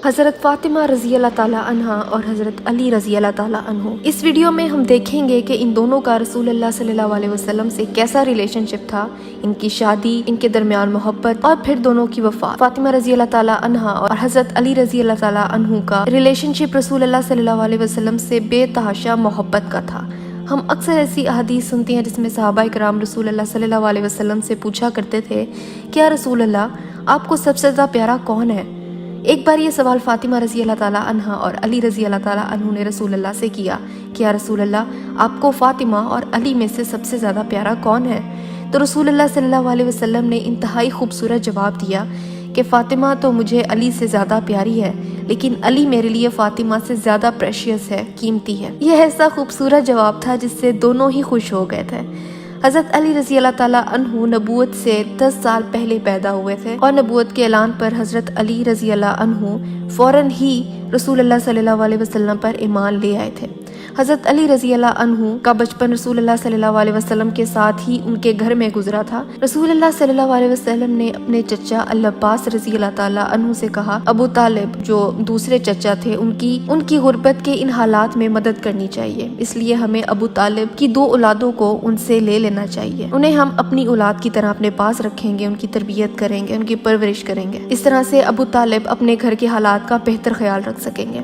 حضرت فاطمہ رضی اللہ تعالیٰ عنہ اور حضرت علی رضی اللہ تعالیٰ عنہ۔ اس ویڈیو میں ہم دیکھیں گے کہ ان دونوں کا رسول اللہ صلی اللہ علیہ وسلم سے کیسا ریلیشن شپ تھا، ان کی شادی، ان کے درمیان محبت اور پھر دونوں کی وفات۔ فاطمہ رضی اللہ تعالیٰ عنہ اور حضرت علی رضی اللہ تعالیٰ عنہ کا ریلیشن شپ رسول اللہ صلی اللہ علیہ وسلم سے بے تحاشا محبت کا تھا۔ ہم اکثر ایسی احادیث سنتے ہیں جس میں صحابہ کرام رسول اللہ صلی اللہ علیہ وسلم سے پوچھا کرتے تھے، کیا رسول اللہ آپ کو سب سے زیادہ پیارا کون ہے؟ ایک بار یہ سوال فاطمہ رضی اللہ تعالیٰ عنہ اور علی رضی اللہ تعالیٰ عنہ نے رسول اللہ سے کیا کہ یا رسول اللہ آپ کو فاطمہ اور علی میں سے سب سے زیادہ پیارا کون ہے؟ تو رسول اللہ صلی اللہ علیہ وسلم نے انتہائی خوبصورت جواب دیا کہ فاطمہ تو مجھے علی سے زیادہ پیاری ہے، لیکن علی میرے لیے فاطمہ سے زیادہ پریشیس ہے، قیمتی ہے۔ یہ ایسا خوبصورت جواب تھا جس سے دونوں ہی خوش ہو گئے تھے۔ حضرت علی رضی اللہ تعالیٰ عنہ نبوت سے 10 سال پہلے پیدا ہوئے تھے اور نبوت کے اعلان پر حضرت علی رضی اللہ عنہ فوراً ہی رسول اللہ صلی اللہ علیہ وسلم پر ایمان لے آئے تھے۔ حضرت علی رضی اللہ عنہ کا بچپن رسول اللہ صلی اللہ علیہ وسلم کے ساتھ ہی ان کے گھر میں گزرا تھا۔ رسول اللہ صلی اللہ علیہ وسلم نے اپنے چچا العباس رضی اللہ تعالیٰ عنہ سے کہا ابو طالب جو دوسرے چچا تھے ان کی غربت کے ان حالات میں مدد کرنی چاہیے، اس لیے ہمیں ابو طالب کی 2 اولادوں کو ان سے لے لینا چاہیے، انہیں ہم اپنی اولاد کی طرح اپنے پاس رکھیں گے، ان کی تربیت کریں گے، ان کی پرورش کریں گے، اس طرح سے ابو طالب اپنے گھر کے حالات کا بہتر خیال رکھ سکیں گے۔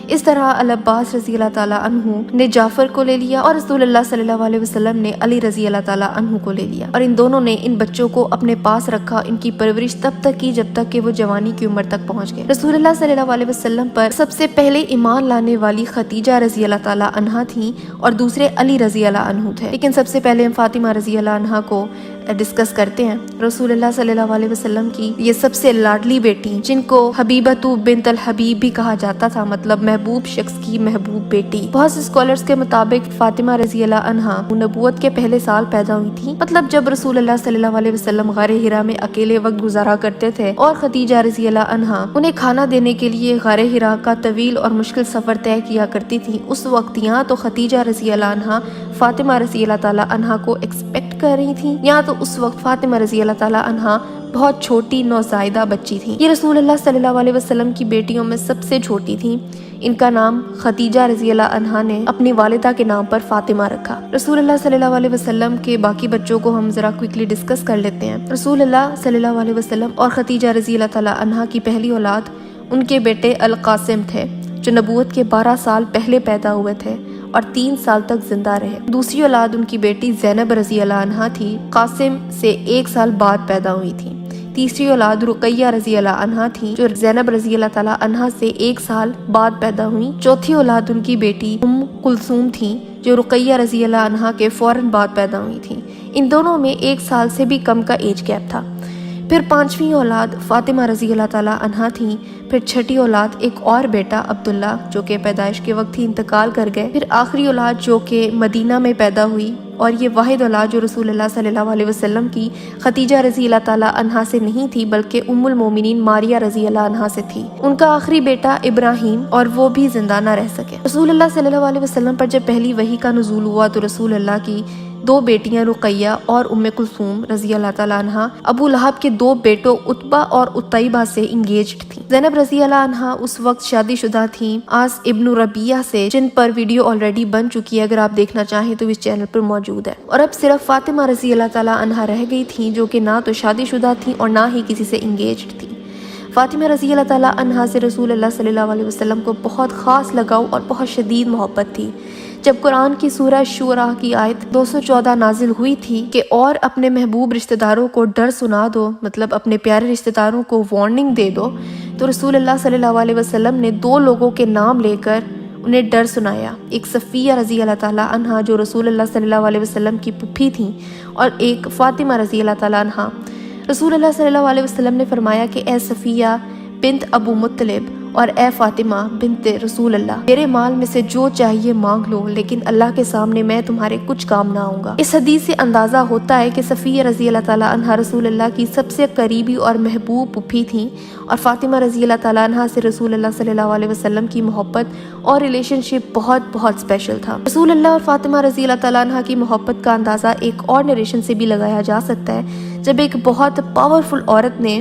اس طرح العباس رضی اللہ تعالیٰ عنہ نے جعفر کو لے لیا اور رسول اللہ صلی اللہ علیہ وسلم نے علی رضی اللہ تعالیٰ عنہ کو لے لیا، اور ان دونوں نے ان بچوں کو اپنے پاس رکھا، ان کی پرورش تب تک کی جب تک کہ وہ جوانی کی عمر تک پہنچ گئے۔ رسول اللہ صلی اللہ علیہ وسلم پر سب سے پہلے ایمان لانے والی خدیجہ رضی اللہ تعالیٰ عنہ تھیں اور دوسرے علی رضی اللہ عنہ تھے، لیکن سب سے پہلے ہم فاطمہ رضی اللہ عنہ کو ڈسکس کرتے ہیں۔ رسول اللہ صلی اللہ علیہ وسلم کی یہ سب سے لاڈلی بیٹی جن کو حبیبۃ بنت الحبیب بھی کہا جاتا تھا، مطلب محبوب شخص کی محبوب بیٹی۔ بہت سے اسکالرز کے مطابق فاطمہ رضی اللہ عنہ نبوت کے پہلے سال پیدا ہوئی تھی، مطلب جب رسول اللہ صلی اللہ علیہ وسلم غار حرا میں اکیلے وقت گزارا کرتے تھے اور خدیجہ رضی اللہ عنہ انہیں کھانا دینے کے لیے غار حرا کا طویل اور مشکل سفر طے کیا کرتی تھی، اس وقت یہاں تو خدیجہ رضی اللہ عنہ فاطمہ رضی اللہ تعالیٰ عنہ کو ایکسپیکٹ کر رہی تھی، یہاں تو اس وقت فاطمہ رضی اللہ تعالیٰ عنہ بہت چھوٹی نوزائیدہ بچی تھی۔ یہ رسول اللہ صلی اللہ علیہ وسلم کی بیٹیوں میں سب سے چھوٹی تھی۔ ان کا نام خدیجہ رضی اللہ عنہا نے اپنی والدہ کے نام پر فاطمہ رکھا۔ رسول اللہ صلی اللہ علیہ وسلم کے باقی بچوں کو ہم ذرا کوئکلی ڈسکس کر لیتے ہیں۔ رسول اللہ صلی اللہ علیہ وسلم اور خدیجہ رضی اللہ تعالیٰ عنہا کی پہلی اولاد ان کے بیٹے القاسم تھے جو نبوت کے 12 سال پہلے پیدا ہوئے تھے اور 3 سال تک زندہ رہے۔ دوسری اولاد ان کی بیٹی زینب رضی اللہ عنہا تھی، قاسم سے 1 سال بعد پیدا ہوئی تھی۔ تیسری اولاد رقیہ رضی اللہ عنہا تھی جو زینب رضی اللہ تعالیٰ عنہا سے 1 سال بعد پیدا ہوئی۔ چوتھی اولاد ان کی بیٹی ام کلثوم تھی جو رقیہ رضی اللہ عنہا کے فوراً بعد پیدا ہوئی تھی۔ ان دونوں میں 1 سال سے بھی کم کا ایج گیپ تھا۔ پھر 5ویں اولاد فاطمہ رضی اللہ تعالیٰ عنہا تھیں۔ پھر 6ٹھی اولاد ایک اور بیٹا عبداللہ جو کہ پیدائش کے وقت ہی انتقال کر گئے۔ پھر آخری اولاد جو کہ مدینہ میں پیدا ہوئی، اور یہ واحد اولاد جو رسول اللہ صلی اللہ علیہ وسلم کی خدیجہ رضی اللہ تعالیٰ عنہا سے نہیں تھی بلکہ ام المومنین ماریہ رضی اللہ عنہا سے تھی۔ ان کا آخری بیٹا ابراہیم، اور وہ بھی زندہ نہ رہ سکے۔ رسول اللہ صلی اللہ علیہ وسلم پر جب پہلی وحی کا نزول ہوا تو رسول اللہ کی 2 بیٹیاں رقیہ اور ام کلثوم رضی اللہ تعالیٰ عنہا ابو لہب کے 2 بیٹوں عتبہ اور عتیبہ سے انگیجڈ تھیں۔ زینب رضی اللہ عنہا اس وقت شادی شدہ تھیں آس ابن ربیعہ سے، جن پر ویڈیو آلریڈی بن چکی ہے، اگر آپ دیکھنا چاہیں تو اس چینل پر موجود ہے۔ اور اب صرف فاطمہ رضی اللہ تعالیٰ عنہا رہ گئی تھیں جو کہ نہ تو شادی شدہ تھیں اور نہ ہی کسی سے انگیجڈ تھیں۔ فاطمہ رضی اللہ تعالیٰ عنہا سے رسول اللہ صلی اللہ علیہ وسلم کو بہت خاص لگاؤ اور بہت شدید محبت تھی۔ جب قرآن کی سورہ شورا کی آیت 214 نازل ہوئی تھی کہ اور اپنے محبوب رشتہ داروں کو ڈر سنا دو، مطلب اپنے پیارے رشتہ داروں کو وارننگ دے دو، تو رسول اللہ صلی اللہ علیہ وسلم نے 2 لوگوں کے نام لے کر انہیں ڈر سنایا۔ ایک صفیہ رضی اللہ تعالیٰ عنہا جو رسول اللہ صلی اللہ علیہ وسلم کی پھوپھی تھیں، اور ایک فاطمہ رضی اللہ تعالیٰ عنہا۔ رسول اللہ صلی اللہ علیہ وسلم نے فرمایا کہ اے صفیہ بنت ابو مطلب اور اے فاطمہ بنت رسول اللہ، میرے مال میں سے جو چاہیے مانگ لو، لیکن اللہ کے سامنے میں تمہارے کچھ کام نہ آؤں گا۔ اس حدیث سے اندازہ ہوتا ہے کہ صفیہ رضی اللہ تعالیٰ عنہا رسول اللہ کی سب سے قریبی اور محبوب پھوپھی تھیں، اور فاطمہ رضی اللہ تعالیٰ عنہا سے رسول اللہ صلی اللہ علیہ وسلم کی محبت اور ریلیشن شپ بہت بہت اسپیشل تھا۔ رسول اللہ اور فاطمہ رضی اللہ تعالیٰ عنہا کی محبت کا اندازہ ایک اور نریشن سے بھی لگایا جا سکتا ہے، جب ایک بہت پاورفل عورت نے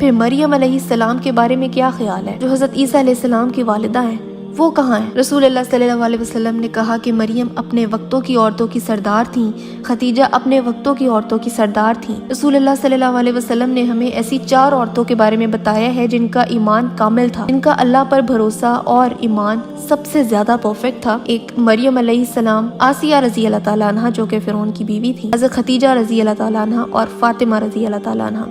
پھر مریم علیہ السلام کے بارے میں کیا خیال ہے جو حضرت عیسیٰ علیہ السلام کی والدہ ہیں، وہ کہاں ہیں؟ رسول اللہ صلی اللہ علیہ وسلم نے کہا کہ مریم اپنے وقتوں کی عورتوں کی سردار تھیں، خدیجہ اپنے وقتوں کی عورتوں کی سردار تھیں۔ رسول اللہ صلی اللہ علیہ وسلم نے ہمیں ایسی 4 عورتوں کے بارے میں بتایا ہے جن کا ایمان کامل تھا، جن کا اللہ پر بھروسہ اور ایمان سب سے زیادہ پرفیکٹ تھا۔ ایک مریم علیہ السلام، آسیہ رضی اللہ تعالیٰ عنہ جو کہ فرعون کی بیوی تھی، حضرت خدیجہ رضی اللہ تعالیٰ عنہ اور فاطمہ رضی اللہ تعالیٰ عنہ۔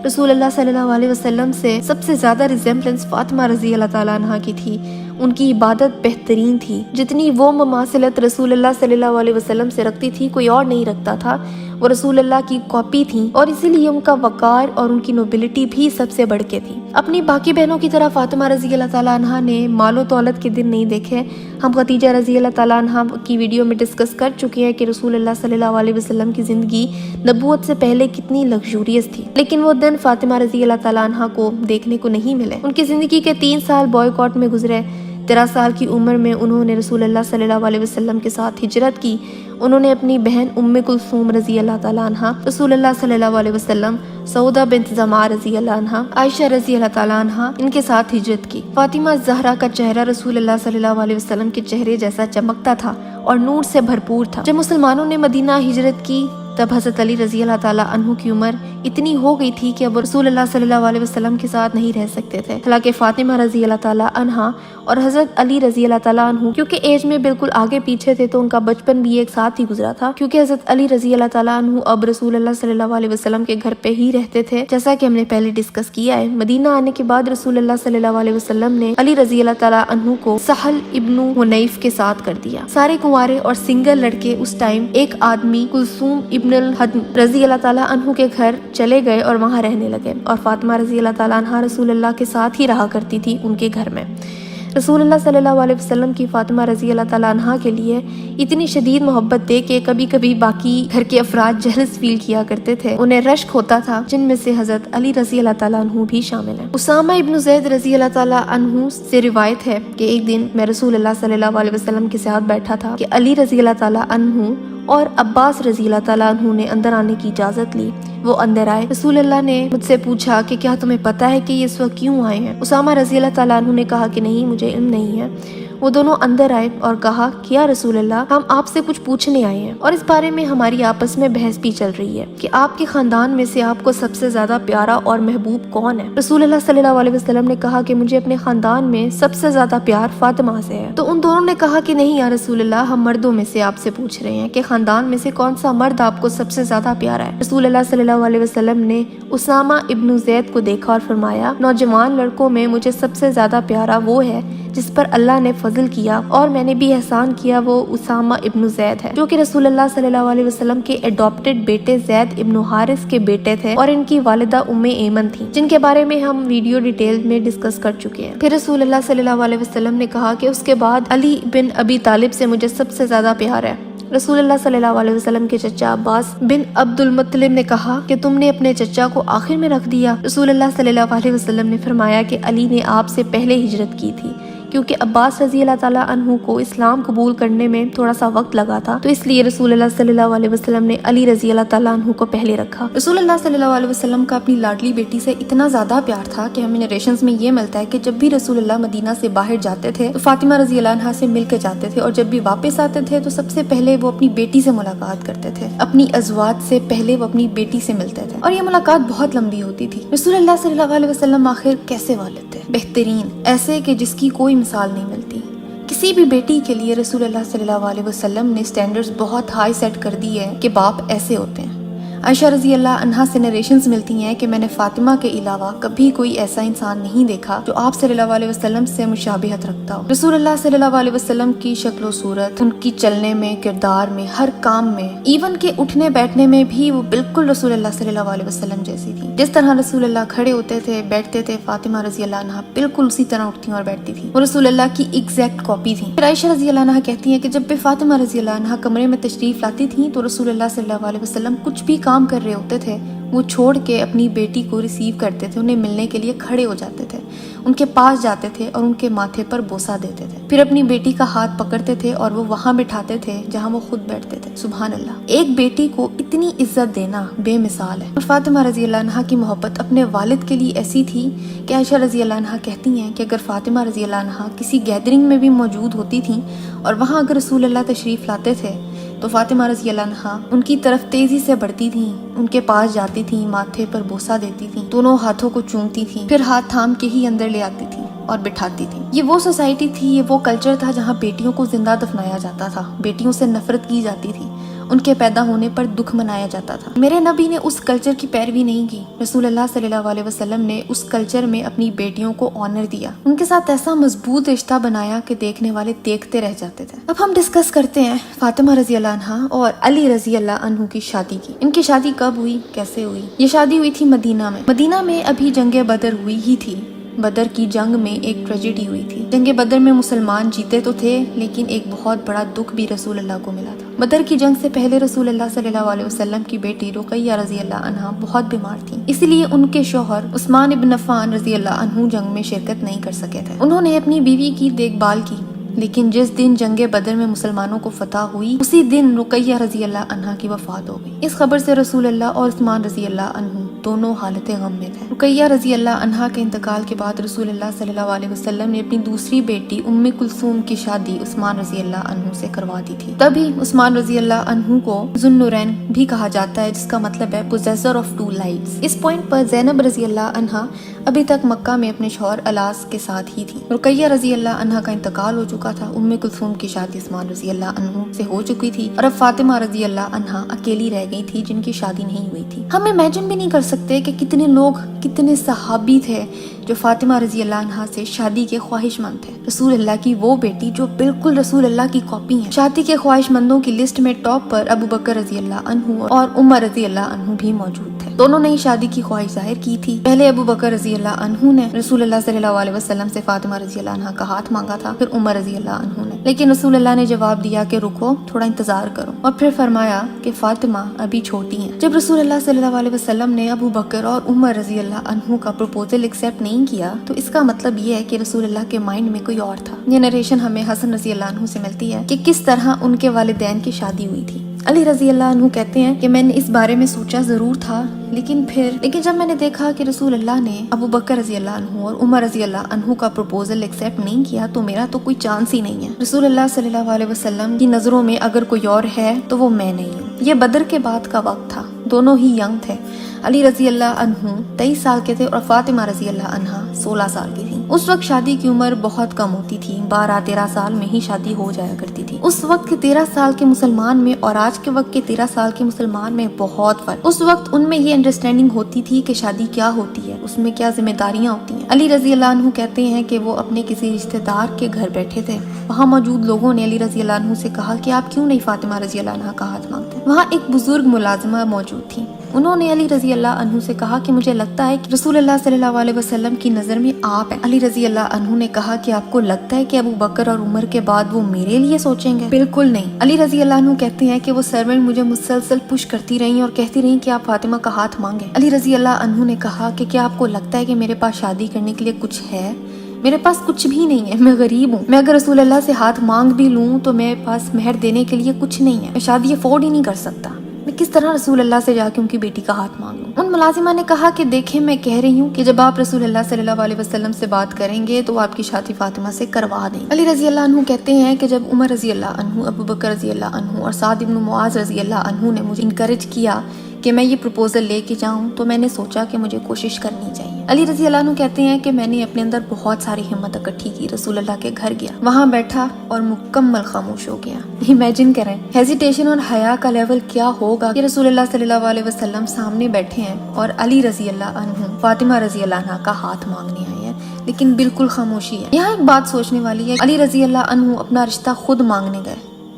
رسول اللہ صلی اللہ علیہ وسلم سے سب سے زیادہ ریزمبلنس فاطمہ رضی اللہ تعالیٰ عنہ کی تھی۔ ان کی عبادت بہترین تھی، جتنی وہ مماثلت رسول اللہ صلی اللہ علیہ وسلم سے رکھتی تھی کوئی اور نہیں رکھتا تھا۔ وہ رسول اللہ کی کاپی تھیں اور اسی لیے ان کا وقار اور ان کی نوبلٹی بھی سب سے بڑھ کے تھی۔ اپنی باقی بہنوں کی طرح فاطمہ رضی اللہ تعالیٰ عنہ نے مال و دولت کے دن نہیں دیکھے۔ ہم خدیجہ رضی اللہ تعالیٰ عنہ کی ویڈیو میں ڈسکس کر چکے ہیں کہ رسول اللہ صلی اللہ علیہ وسلم کی زندگی نبوت سے پہلے کتنی لگژریس تھی، لیکن وہ دن فاطمہ رضی اللہ تعالیٰ عنہ کو دیکھنے کو نہیں ملے۔ ان کی زندگی کے 3 سال بوائے میں گزرے۔ 13 سال کی عمر میں انہوں نے رسول اللہ صلی اللہ علیہ وسلم کے ساتھ ہجرت کی۔ انہوں نے اپنی بہن ام کلثوم رضی اللہ تعالیٰ عنہ، رسول اللہ صلی اللہ علیہ وسلم، سعودہ بنت زمعہ رضی اللہ عنہ، عائشہ رضی اللہ تعالیٰ عنہ، ان کے ساتھ ہجرت کی۔ فاطمہ زہرا کا چہرہ رسول اللہ صلی اللہ علیہ وسلم کے چہرے جیسا چمکتا تھا اور نور سے بھرپور تھا۔ جب مسلمانوں نے مدینہ ہجرت کی تب حضرت علی رضی اللہ تعالیٰ عنہ کی عمر اتنی ہو گئی تھی کہ اب رسول اللہ صلی اللہ علیہ وسلم کے ساتھ نہیں رہ سکتے تھے۔ حالانکہ فاطمہ رضی اللہ تعالیٰ عنہ اور حضرت علی رضی اللہ تعالیٰ عنہ کیونکہ ایج میں بالکل آگے پیچھے تھے تو ان کا بچپن بھی ایک ساتھ ہی گزرا تھا، کیونکہ حضرت علی رضی اللہ تعالیٰ عنہ اب رسول اللہ صلی اللہ علیہ وسلم کے گھر پہ ہی رہتے تھے، جیسا کہ ہم نے پہلے ڈسکس کیا ہے۔ مدینہ آنے کے بعد رسول اللہ صلی اللہ علیہ وسلم نے علی رضی اللہ تعالیٰ عنہ کو سہل ابن حنیف کے ساتھ کر دیا۔ سارے کنوارے اور سنگل لڑکے اس ٹائم ایک آدمی کلثوم ابن الحدم رضی اللہ تعالیٰ عنہ کے گھر چلے گئے اور وہاں رہنے لگے، اور فاطمہ رضی اللہ تعالیٰ عنہ رسول اللہ کے ساتھ ہی رہا کرتی تھی ان کے گھر میں۔ رسول اللہ صلی اللہ علیہ وسلم کی فاطمہ رضی اللہ تعالیٰ عنہ کے لیے اتنی شدید محبت تھے کہ کبھی کبھی باقی گھر کے افراد جہلس فیل کیا کرتے تھے، انہیں رشک ہوتا تھا، جن میں سے حضرت علی رضی اللہ تعالیٰ عنہ بھی شامل ہیں۔ اسامہ ابن زید رضی اللہ تعالیٰ عنہ سے روایت ہے کہ ایک دن میں رسول اللہ صلی اللہ علیہ وسلم کے ساتھ بیٹھا تھا کہ علی رضی اللہ تعالیٰ عنہ اور عباس رضی اللہ تعالیٰ عنہ نے اندر آنے کی اجازت لی۔ وہ اندر آئے۔ رسول اللہ نے مجھ سے پوچھا کہ کیا تمہیں پتا ہے کہ یہ اس وقت کیوں آئے ہیں؟ اسامہ رضی اللہ تعالیٰ عنہ نے کہا کہ نہیں، مجھے علم نہیں ہے۔ وہ دونوں اندر آئے اور کہا کہ یا رسول اللہ، ہم آپ سے کچھ پوچھنے آئے ہیں اور اس بارے میں ہماری آپس میں بحث بھی چل رہی ہے کہ آپ کے خاندان میں سے آپ کو سب سے زیادہ پیارا اور محبوب کون ہے؟ رسول اللہ صلی اللہ علیہ وسلم نے کہا کہ مجھے اپنے خاندان میں سب سے زیادہ پیار فاطمہ سے ہے۔ تو ان دونوں نے کہا کہ نہیں یا رسول اللہ، ہم مردوں میں سے آپ سے پوچھ رہے ہیں کہ خاندان میں سے کون سا مرد آپ کو سب سے زیادہ پیارا ہے؟ رسول اللہ صلی اللہ علیہ وسلم نے اسامہ ابن زید کو دیکھا اور فرمایا، نوجوان لڑکوں میں مجھے سب سے زیادہ پیارا وہ ہے جس پر اللہ نے فضل کیا اور میں نے بھی احسان کیا، وہ اسامہ ابن زید ہے، جو کہ رسول اللہ صلی اللہ علیہ وسلم کے ایڈاپٹڈ بیٹے زید ابن حارث کے بیٹے تھے اور ان کی والدہ ام ایمن تھی، جن کے بارے میں ہم ویڈیو ڈیٹیل میں ڈسکس کر چکے ہیں۔ پھر رسول اللہ صلی اللہ علیہ وسلم نے کہا کہ اس کے بعد علی بن ابی طالب سے مجھے سب سے زیادہ پیار ہے۔ رسول اللہ صلی اللہ علیہ وسلم کے چچا عباس بن عبد المطلب نے کہا کہ تم نے اپنے چچا کو آخر میں رکھ دیا۔ رسول اللہ صلی اللہ علیہ وسلم نے فرمایا کہ علی نے آپ سے پہلے ہجرت کی تھی، کیونکہ عباس رضی اللہ تعالیٰ عنہ کو اسلام قبول کرنے میں تھوڑا سا وقت لگا تھا، تو اس لیے رسول اللہ صلی اللہ علیہ وسلم نے علی رضی اللہ تعالیٰ عنہ کو پہلے رکھا۔ رسول اللہ صلی اللہ علیہ وسلم کا اپنی لاڈلی بیٹی سے اتنا زیادہ پیار تھا کہ ہمیں نریشنز میں یہ ملتا ہے کہ جب بھی رسول اللہ مدینہ سے باہر جاتے تھے تو فاطمہ رضی اللہ عنہا سے مل کے جاتے تھے، اور جب بھی واپس آتے تھے تو سب سے پہلے وہ اپنی بیٹی سے ملاقات کرتے تھے، اپنی ازواج سے پہلے وہ اپنی بیٹی سے ملتے تھے، اور یہ ملاقات بہت لمبی ہوتی تھی۔ رسول اللہ صلی اللہ علیہ وسلم آخر کیسے والد تھے؟ بہترین، ایسے کہ جس کی کوئی مثال نہیں ملتی۔ کسی بھی بیٹی کے لیے رسول اللہ صلی اللہ علیہ وسلم نے سٹینڈرڈز بہت ہائی سیٹ کر دی ہے کہ باپ ایسے ہوتے ہیں۔ عائشہ رضی اللہ عنہا سے نریشنز ملتی ہیں کہ میں نے فاطمہ کے علاوہ کبھی کوئی ایسا انسان نہیں دیکھا جو آپ صلی اللہ علیہ وسلم سے مشابہت رکھتا ہو۔ رسول اللہ صلی اللہ علیہ وسلم کی شکل و صورت، ان کی چلنے میں، کردار میں، ہر کام میں، ایون کہ اٹھنے بیٹھنے میں بھی وہ بالکل رسول اللہ صلی اللہ علیہ وسلم جیسی تھی۔ جس طرح رسول اللہ کھڑے ہوتے تھے، بیٹھتے تھے، فاطمہ رضی اللہ عنہا بالکل اسی طرح اٹھتی اور بیٹھتی تھی، وہ رسول اللہ کی ایگزیکٹ کاپی تھی۔ پھر عائشہ رضی اللہ عنہا کہتی ہیں کہ جب بھی فاطمہ رضی اللہ عنہا کمرے میں تشریف لاتی تھیں تو رسول اللہ صلی اللہ علیہ وسلم کچھ بھی کام کر رہے ہوتے تھے وہ چھوڑ کے اپنی بیٹی کو ریسیو کرتے تھے، انہیں ملنے کے لیے کھڑے ہو جاتے تھے، ان کے پاس جاتے تھے اور ان کے ماتھے پر بوسہ دیتے تھے، پھر اپنی بیٹی کا ہاتھ پکڑتے تھے اور وہ وہاں بٹھاتے تھے جہاں وہ خود بیٹھتے تھے۔ سبحان اللہ، ایک بیٹی کو اتنی عزت دینا بے مثال ہے۔ اور فاطمہ رضی اللہ عنہا کی محبت اپنے والد کے لیے ایسی تھی کہ عائشہ رضی اللہ عنہا کہتی ہیں کہ اگر فاطمہ رضی اللہ عنہا کسی گیدرنگ میں بھی موجود ہوتی تھیں اور وہاں اگر رسول اللہ تشریف لاتے تھے تو فاطمہ رضی اللہ عنہا ان کی طرف تیزی سے بڑھتی تھیں، ان کے پاس جاتی تھیں، ماتھے پر بوسہ دیتی تھیں، دونوں ہاتھوں کو چومتی تھیں، پھر ہاتھ تھام کے ہی اندر لے آتی تھیں اور بٹھاتی تھی۔ یہ وہ سوسائٹی تھی، یہ وہ کلچر تھا جہاں بیٹیوں کو زندہ دفنایا جاتا تھا، بیٹیوں سے نفرت کی جاتی تھی، ان کے پیدا ہونے پر دکھ منایا جاتا تھا۔ میرے نبی نے اس کلچر کی پیروی نہیں کی، رسول اللہ صلی اللہ علیہ وسلم نے اس کلچر میں اپنی بیٹیوں کو آنر دیا، ان کے ساتھ ایسا مضبوط رشتہ بنایا کہ دیکھنے والے دیکھتے رہ جاتے تھے۔ اب ہم ڈسکس کرتے ہیں فاطمہ رضی اللہ عنہا اور علی رضی اللہ عنہ کی شادی کی۔ ان کی شادی کب ہوئی، کیسے ہوئی؟ یہ شادی ہوئی تھی مدینہ میں۔ مدینہ میں ابھی جنگ بدر ہوئی ہی تھی۔ بدر کی جنگ میں ایک ٹریجڈی ہوئی تھی۔ جنگ بدر میں مسلمان جیتے تو تھے لیکن ایک بہت بڑا دکھ بھی رسول اللہ کو ملا تھا۔ بدر کی جنگ سے پہلے رسول اللہ صلی اللہ علیہ وسلم کی بیٹی رقیہ رضی اللہ عنہا بہت بیمار تھیں، اسی لیے ان کے شوہر عثمان ابن عفان رضی اللہ عنہ جنگ میں شرکت نہیں کر سکے تھے۔ انہوں نے اپنی بیوی کی دیکھ بھال کی، لیکن جس دن جنگ بدر میں مسلمانوں کو فتح ہوئی اسی دن رقیہ رضی اللہ عنہا کی وفات ہو گئی۔ اس خبر سے رسول اللہ اور عثمان رضی اللہ عنہ دونوں حالت غم میں تھے۔ رقیہ رضی اللہ عنہا کے انتقال کے بعد رسول اللہ صلی اللہ علیہ وسلم نے اپنی دوسری بیٹی ام کلثوم کی شادی عثمان رضی اللہ عنہ سے کروا دی تھی۔ تبھی عثمان رضی اللہ عنہ کو ذو النورین بھی کہا جاتا ہے، جس کا مطلب ہے پوزیسر آف ٹو لائٹس۔ اس پوائنٹ پر زینب رضی اللہ عنہا ابھی تک مکہ میں اپنے شوہر الاس کے ساتھ ہی تھی۔ رقیہ رضی اللہ عنہا کا انتقال ہو چکا تھا، ام کلثوم کی شادی عثمان رضی اللہ عنہ سے ہو چکی تھی اور اب فاطمہ رضی اللہ عنہا اکیلی رہ گئی تھی جن کی شادی نہیں ہوئی تھی۔ ہم امیجن بھی نہیں کر سکتے کہ کتنے لوگ، کتنے صحابی تھے جو فاطمہ رضی اللہ عنہا سے شادی کے خواہش مند تھے۔ رسول اللہ کی وہ بیٹی جو بالکل رسول اللہ کی کاپی ہے۔ شادی کے خواہش مندوں کی لسٹ میں ٹاپ پر ابو بکر رضی اللہ عنہ اور عمر رضی اللہ عنہ بھی موجود تھے۔ دونوں نے شادی کی خواہش ظاہر کی تھی۔ پہلے ابو بکر رضی اللہ عنہ نے رسول اللہ صلی اللہ علیہ وسلم سے فاطمہ رضی اللہ عنہا کا ہاتھ مانگا تھا، پھر عمر رضی اللہ عنہ نے، لیکن رسول اللہ نے جواب دیا کہ رکو، تھوڑا انتظار کرو، اور پھر فرمایا کہ فاطمہ ابھی چھوٹی ہیں۔ جب رسول اللہ صلی اللہ علیہ وسلم نے ابو بکر اور عمر رضی اللہ عنہ کا پروپوزل ایکسیپٹ نہیں کیا تو اس کا مطلب یہ ہے کہ رسول اللہ کے مائنڈ میں کوئی اور تھا۔ یہ نریشن ہمیں حسن رضی اللہ عنہ سے ملتی ہے کہ کس طرح ان کے والدین کی شادی ہوئی تھی۔ علی رضی اللہ عنہ کہتے ہیں کہ میں نے اس بارے میں سوچا ضرور تھا، لیکن جب میں نے دیکھا کہ رسول اللہ نے ابو بکر رضی اللہ عنہ اور عمر رضی اللہ عنہ کا پروپوزل ایکسیپٹ نہیں کیا تو میرا تو کوئی چانس ہی نہیں ہے۔ رسول اللہ صلی اللہ علیہ وسلم کی نظروں میں اگر کوئی اور ہے تو وہ میں نہیں ہوں۔ یہ بدر کے بعد کا وقت تھا، دونوں ہی ینگ تھے۔ علی رضی اللہ عنہ 23 سال کے تھے اور فاطمہ رضی اللہ عنہا 16 سال کی تھی۔ اس وقت شادی کی عمر بہت کم ہوتی تھی، 12-13 سال میں ہی شادی ہو جایا کرتی تھی۔ اس وقت کے 13 سال کے مسلمان میں اور آج کے وقت کے 13 سال کے مسلمان میں بہت فرق۔ اس وقت ان میں یہ انڈرسٹینڈنگ ہوتی تھی کہ شادی کیا ہوتی ہے، اس میں کیا ذمہ داریاں ہوتی ہیں۔ علی رضی اللہ عنہ کہتے ہیں کہ وہ اپنے کسی رشتہ دار کے گھر بیٹھے تھے، وہاں موجود لوگوں نے علی رضی اللہ عنہ سے کہا کہ آپ کیوں نہیں فاطمہ رضی اللہ عنہا کا ہاتھ مانگتے؟ وہاں ایک بزرگ ملازمہ موجود تھی، انہوں نے علی رضی اللہ عنہ سے کہا کہ مجھے لگتا ہے کہ رسول اللہ صلی اللہ علیہ وسلم کی نظر میں آپ ہیں۔ علی رضی اللہ عنہ نے کہا کہ آپ کو لگتا ہے کہ ابو بکر اور عمر کے بعد وہ میرے لیے سوچیں گے؟ بالکل نہیں۔ علی رضی اللہ عنہ کہتے ہیں کہ وہ سرونٹ مجھے مسلسل پش کرتی رہی اور کہتی رہی کہ آپ فاطمہ کا ہاتھ مانگیں۔ علی رضی اللہ عنہ نے کہا کہ کیا آپ کو لگتا ہے کہ میرے پاس شادی کرنے کے لیے کچھ ہے؟ میرے پاس کچھ بھی نہیں ہے، میں غریب ہوں، میں اگر رسول اللہ سے ہاتھ مانگ بھی لوں تو میرے پاس مہر دینے کے لیے کچھ نہیں ہے، میں شادی افورڈ ہی نہیں کر سکتا، میں کس طرح رسول اللہ سے جا کے ان کی بیٹی کا ہاتھ مانگ لوں؟ ان ملازمہ نے کہا کہ دیکھیں، میں کہہ رہی ہوں کہ جب آپ رسول اللہ صلی اللہ علیہ وسلم سے بات کریں گے تو آپ کی شادی فاطمہ سے کروا دیں۔ علی رضی اللہ عنہ کہتے ہیں کہ جب عمر رضی اللہ عنہ، ابو بکر رضی اللہ عنہ اور سعد بن معاذ رضی اللہ عنہ نے مجھے انکریج کیا کہ میں یہ پروپوزل لے کے جاؤں تو میں نے سوچا کہ مجھے کوشش کرنی چاہیے۔ علی رضی اللہ عنہ کہتے ہیں کہ میں نے اپنے اندر بہت ساری ہمت اکٹھی کی، رسول اللہ کے گھر گیا، وہاں بیٹھا اور مکمل خاموش ہو گیا۔ امیجن کریں ہیزیٹیشن اور حیا کا لیول کیا ہوگا کہ رسول اللہ صلی اللہ علیہ وسلم سامنے بیٹھے ہیں اور علی رضی اللہ عنہ فاطمہ رضی اللہ عنہ کا ہاتھ مانگنے آئے ہیں، لیکن بالکل خاموشی ہے۔ یہاں ایک بات سوچنے والی ہے، علی رضی اللہ عنہ اپنا رشتہ خود مانگنے گئے،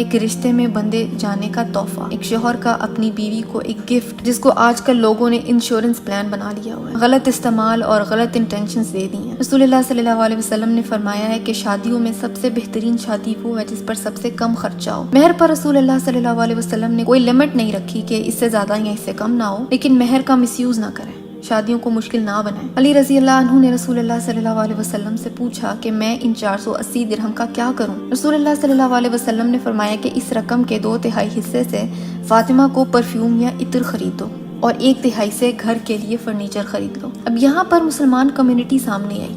ایک رشتے میں بندھے جانے کا تحفہ، ایک شوہر کا اپنی بیوی کو ایک گفٹ جس کو آج کل لوگوں نے انشورنس پلان بنا لیا ہوا ہے، غلط استعمال اور غلط انٹینشنز دے دی ہیں۔ رسول اللہ صلی اللہ علیہ وسلم نے فرمایا ہے کہ شادیوں میں سب سے بہترین شادی وہ ہے جس پر سب سے کم خرچہ ہو۔ مہر پر رسول اللہ صلی اللہ علیہ وسلم نے کوئی لمٹ نہیں رکھی کہ اس سے زیادہ یا اس سے کم نہ ہو، لیکن مہر کا مس یوز نہ کریں، شادیوں کو مشکل نہ بنائیں۔ علی رضی اللہ عنہ نے رسول اللہ صلی اللہ علیہ وسلم سے پوچھا کہ میں ان 480 درہم کا کیا کروں؟ رسول اللہ صلی اللہ علیہ وسلم نے فرمایا کہ اس رقم کے 2/3 حصے سے فاطمہ کو پرفیوم یا عطر خرید دو اور 1/3 سے گھر کے لیے فرنیچر خرید لو۔ اب یہاں پر مسلمان کمیونٹی سامنے آئی۔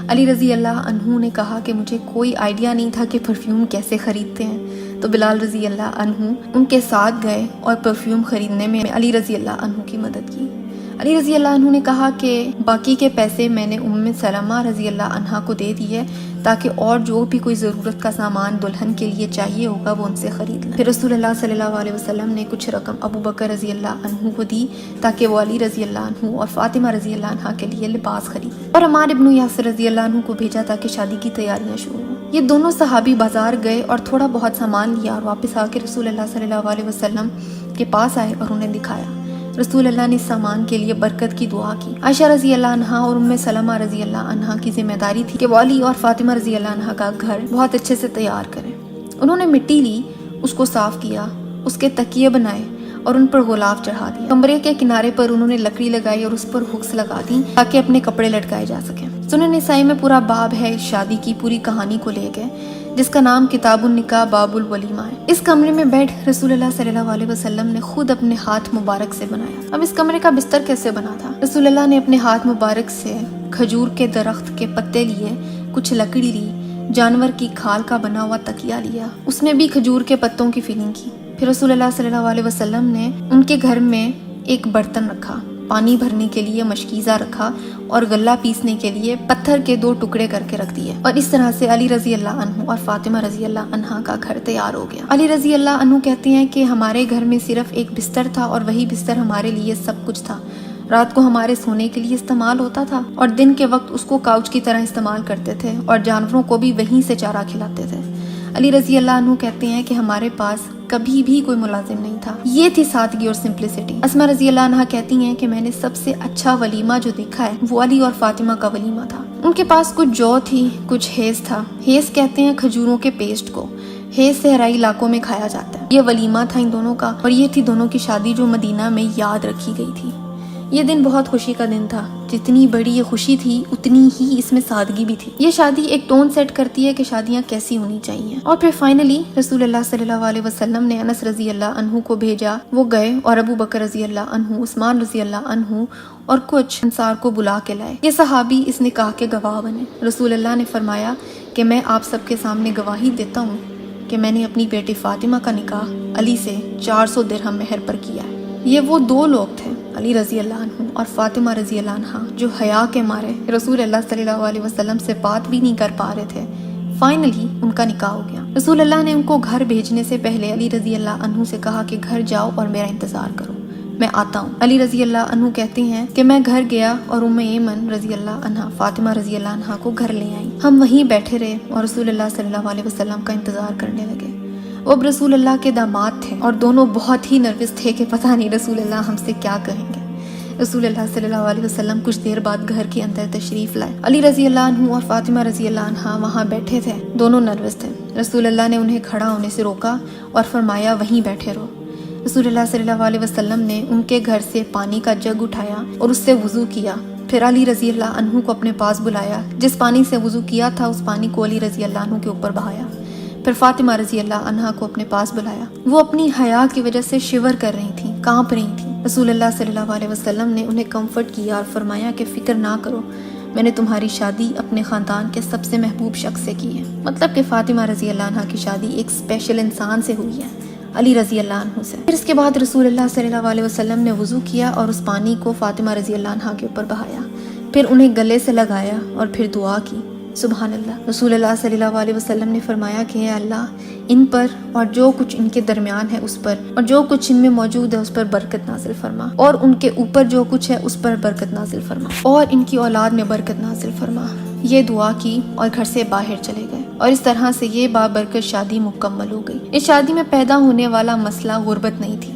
علی رضی اللہ عنہ نے کہا کہ مجھے کوئی آئیڈیا نہیں تھا کہ پرفیوم کیسے خریدتے ہیں، تو بلال رضی اللہ عنہ ان کے ساتھ گئے اور پرفیوم خریدنے میں علی رضی اللہ عنہ کی مدد کی۔ علی رضی اللہ عنہ نے کہا کہ باقی کے پیسے میں نے ام سلمہ رضی اللہ عنہا کو دے دیے تاکہ اور جو بھی کوئی ضرورت کا سامان دلہن کے لیے چاہیے ہوگا وہ ان سے خرید لیں۔ پھر رسول اللہ صلی اللہ علیہ وسلم نے کچھ رقم ابو بکر رضی اللہ عنہ کو دی تاکہ وہ علی رضی اللہ عنہ اور فاطمہ رضی اللہ عنہا کے لیے لباس خرید، اور عمار ابن یاسر رضی اللہ عنہ کو بھیجا تاکہ شادی کی تیاریاں شروع ہوں۔ یہ دونوں صحابی بازار گئے اور تھوڑا بہت سامان لیا اور واپس آ کے رسول اللہ صلی اللہ علیہ وسلم کے پاس آئے اور انہیں دکھایا۔ رسول اللہ نے اس سامان کے لیے برکت کی دعا کی۔ عائشہ رضی اللہ عنہا اور ام سلمہ رضی اللہ عنہا کی ذمہ داری تھی کہ وہ علی اور فاطمہ رضی اللہ عنہا کا گھر بہت اچھے سے تیار کریں۔ انہوں نے مٹی لی، اس کو صاف کیا، اس کے تکیے بنائے اور ان پر غلاف چڑھا دیا۔ کمرے کے کنارے پر انہوں نے لکڑی لگائی اور اس پر ہکس لگا دی تاکہ اپنے کپڑے لٹکائے جا سکیں۔ سنن نسائی میں پورا باب ہے اس شادی کی پوری کہانی کو لے کے، جس کا نام کتاب النکاح باب الولیمہ ہے۔ اس کمرے میں بیڈ رسول اللہ صلی اللہ علیہ وسلم نے خود اپنے ہاتھ مبارک سے بنایا۔ اب اس کمرے کا بستر کیسے بنا تھا؟ رسول اللہ نے اپنے ہاتھ مبارک سے کھجور کے درخت کے پتے لیے، کچھ لکڑی لی، جانور کی کھال کا بنا ہوا تکیہ لیا، اس میں بھی کھجور کے پتوں کی فلنگ کی۔ پھر رسول اللہ صلی اللہ علیہ وسلم نے ان کے گھر میں ایک برتن رکھا، پانی بھرنے کے لیے مشکیزہ رکھا اور غلہ پیسنے کے لیے پتھر کے 2 ٹکڑے کر کے رکھ دیے، اور اس طرح سے علی رضی اللہ عنہ اور فاطمہ رضی اللہ عنہا کا گھر تیار ہو گیا۔ علی رضی اللہ عنہ کہتے ہیں کہ ہمارے گھر میں صرف ایک بستر تھا اور وہی بستر ہمارے لیے سب کچھ تھا۔ رات کو ہمارے سونے کے لیے استعمال ہوتا تھا اور دن کے وقت اس کو کاؤچ کی طرح استعمال کرتے تھے اور جانوروں کو بھی وہیں سے چارہ کھلاتے تھے۔ علی رضی اللہ عنہ کہتے ہیں کہ ہمارے پاس کبھی بھی کوئی ملازم نہیں تھا، یہ تھی سادگی اور سمپلسٹی۔ اسما رضی اللہ عنہا کہتی ہیں کہ میں نے سب سے اچھا ولیمہ جو دیکھا ہے وہ علی اور فاطمہ کا ولیمہ تھا۔ ان کے پاس کچھ جو تھی، کچھ ہیز تھا۔ ہیز کہتے ہیں کھجوروں کے پیسٹ کو، ہیز صحرائی علاقوں میں کھایا جاتا ہے۔ یہ ولیمہ تھا ان دونوں کا، اور یہ تھی دونوں کی شادی جو مدینہ میں یاد رکھی گئی تھی۔ یہ دن بہت خوشی کا دن تھا، جتنی بڑی یہ خوشی تھی اتنی ہی اس میں سادگی بھی تھی۔ یہ شادی ایک ٹون سیٹ کرتی ہے کہ شادیاں کیسی ہونی چاہیے۔ اور پھر فائنلی رسول اللہ صلی اللہ علیہ وسلم نے انس رضی اللہ عنہ کو بھیجا، وہ گئے اور ابو بکر رضی اللہ عنہ، عثمان رضی اللہ عنہ اور کچھ انصار کو بلا کے لائے۔ یہ صحابی اس نکاح کے گواہ بنے۔ رسول اللہ نے فرمایا کہ میں آپ سب کے سامنے گواہی دیتا ہوں کہ میں نے اپنی بیٹی فاطمہ کا نکاح علی سے 400 درہم مہر پر کیا ہے۔ یہ وہ 2 لوگ تھے، علی رضی اللہ عنہ اور فاطمہ رضی اللہ عنہ، جو حیا کے مارے رسول اللہ صلی اللہ علیہ وسلم سے بات بھی نہیں کر پا رہے تھے۔ فائنلی ان کا نکاح ہو گیا۔ رسول اللہ نے ان کو گھر بھیجنے سے پہلے علی رضی اللہ عنہ سے کہا کہ گھر جاؤ اور میرا انتظار کرو، میں آتا ہوں۔ علی رضی اللہ عنہ کہتے ہیں کہ میں گھر گیا اور ام ایمن رضی اللہ عنہ فاطمہ رضی اللہ عنہ کو گھر لے آئی۔ ہم وہیں بیٹھے رہے اور رسول اللہ صلی اللہ علیہ وسلم کا انتظار کرنے لگے۔ وہ اب رسول اللہ کے داماد تھے اور دونوں بہت ہی نروس تھے کہ پتہ نہیں رسول اللہ ہم سے کیا کہیں گے۔ رسول اللہ صلی اللہ علیہ وسلم کچھ دیر بعد گھر کے اندر تشریف لائے۔ علی رضی اللہ عنہ اور فاطمہ رضی اللہ عنہ وہاں بیٹھے تھے، دونوں نروس تھے۔ رسول اللہ نے انہیں کھڑا ہونے سے روکا اور فرمایا وہیں بیٹھے رہو۔ رسول اللہ صلی اللہ علیہ وسلم نے ان کے گھر سے پانی کا جگ اٹھایا اور اس سے وضو کیا۔ پھر علی رضی اللہ عنہ کو اپنے پاس بلایا، جس پانی سے وضو کیا تھا اس پانی کو علی رضی اللہ عنہ کے اوپر بہایا۔ پھر فاطمہ رضی اللہ عنہا کو اپنے پاس بلایا۔ وہ اپنی حیا کی وجہ سے شیور کر رہی تھیں، کانپ رہی تھیں۔ رسول اللہ صلی اللہ علیہ وسلم نے انہیں کمفرٹ کیا اور فرمایا کہ فکر نہ کرو، میں نے تمہاری شادی اپنے خاندان کے سب سے محبوب شخص سے کی ہے۔ مطلب کہ فاطمہ رضی اللہ عنہا کی شادی ایک اسپیشل انسان سے ہوئی ہے، علی رضی اللہ عنہ سے۔ پھر اس کے بعد رسول اللہ صلی اللہ علیہ وسلم نے وضو کیا اور اس پانی کو فاطمہ رضی اللہ عنہا کے اوپر بہایا، پھر انہیں گلے سے لگایا اور پھر دعا کی۔ سبحان اللہ۔ رسول اللہ صلی اللہ علیہ وسلم نے فرمایا کہ اے اللہ، ان پر اور جو کچھ ان کے درمیان ہے اس پر اور جو کچھ ان میں موجود ہے اس پر برکت نازل فرما، اور ان کے اوپر جو کچھ ہے اس پر برکت نازل فرما، اور ان کی اولاد میں برکت نازل فرما۔ یہ دعا کی اور گھر سے باہر چلے گئے۔ اور اس طرح سے یہ بابرکت شادی مکمل ہو گئی۔ اس شادی میں پیدا ہونے والا مسئلہ غربت نہیں تھی،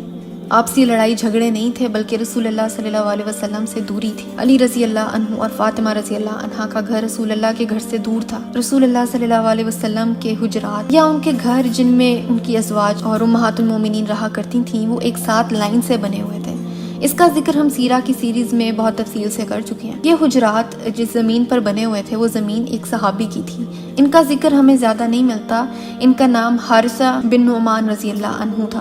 آپسی لڑائی جھگڑے نہیں تھے، بلکہ رسول اللہ صلی اللہ علیہ وسلم سے دوری تھی۔ علی رضی اللہ عنہ اور فاطمہ رضی اللہ عنہا کا گھر رسول اللہ کے گھر سے دور تھا۔ رسول اللہ صلی اللہ علیہ وسلم کے حجرات یا ان کے گھر جن میں ان کی ازواج اور امہات المومنین رہا کرتی تھیں، وہ ایک ساتھ لائن سے بنے ہوئے تھے۔ اس کا ذکر ہم سیرہ کی سیریز میں بہت تفصیل سے کر چکے ہیں۔ یہ حجرات جس زمین پر بنے ہوئے تھے وہ زمین ایک صحابی کی تھی۔ ان کا ذکر ہمیں زیادہ نہیں ملتا۔ ان کا نام حارثہ بن نعمان رضی اللہ عنہ تھا۔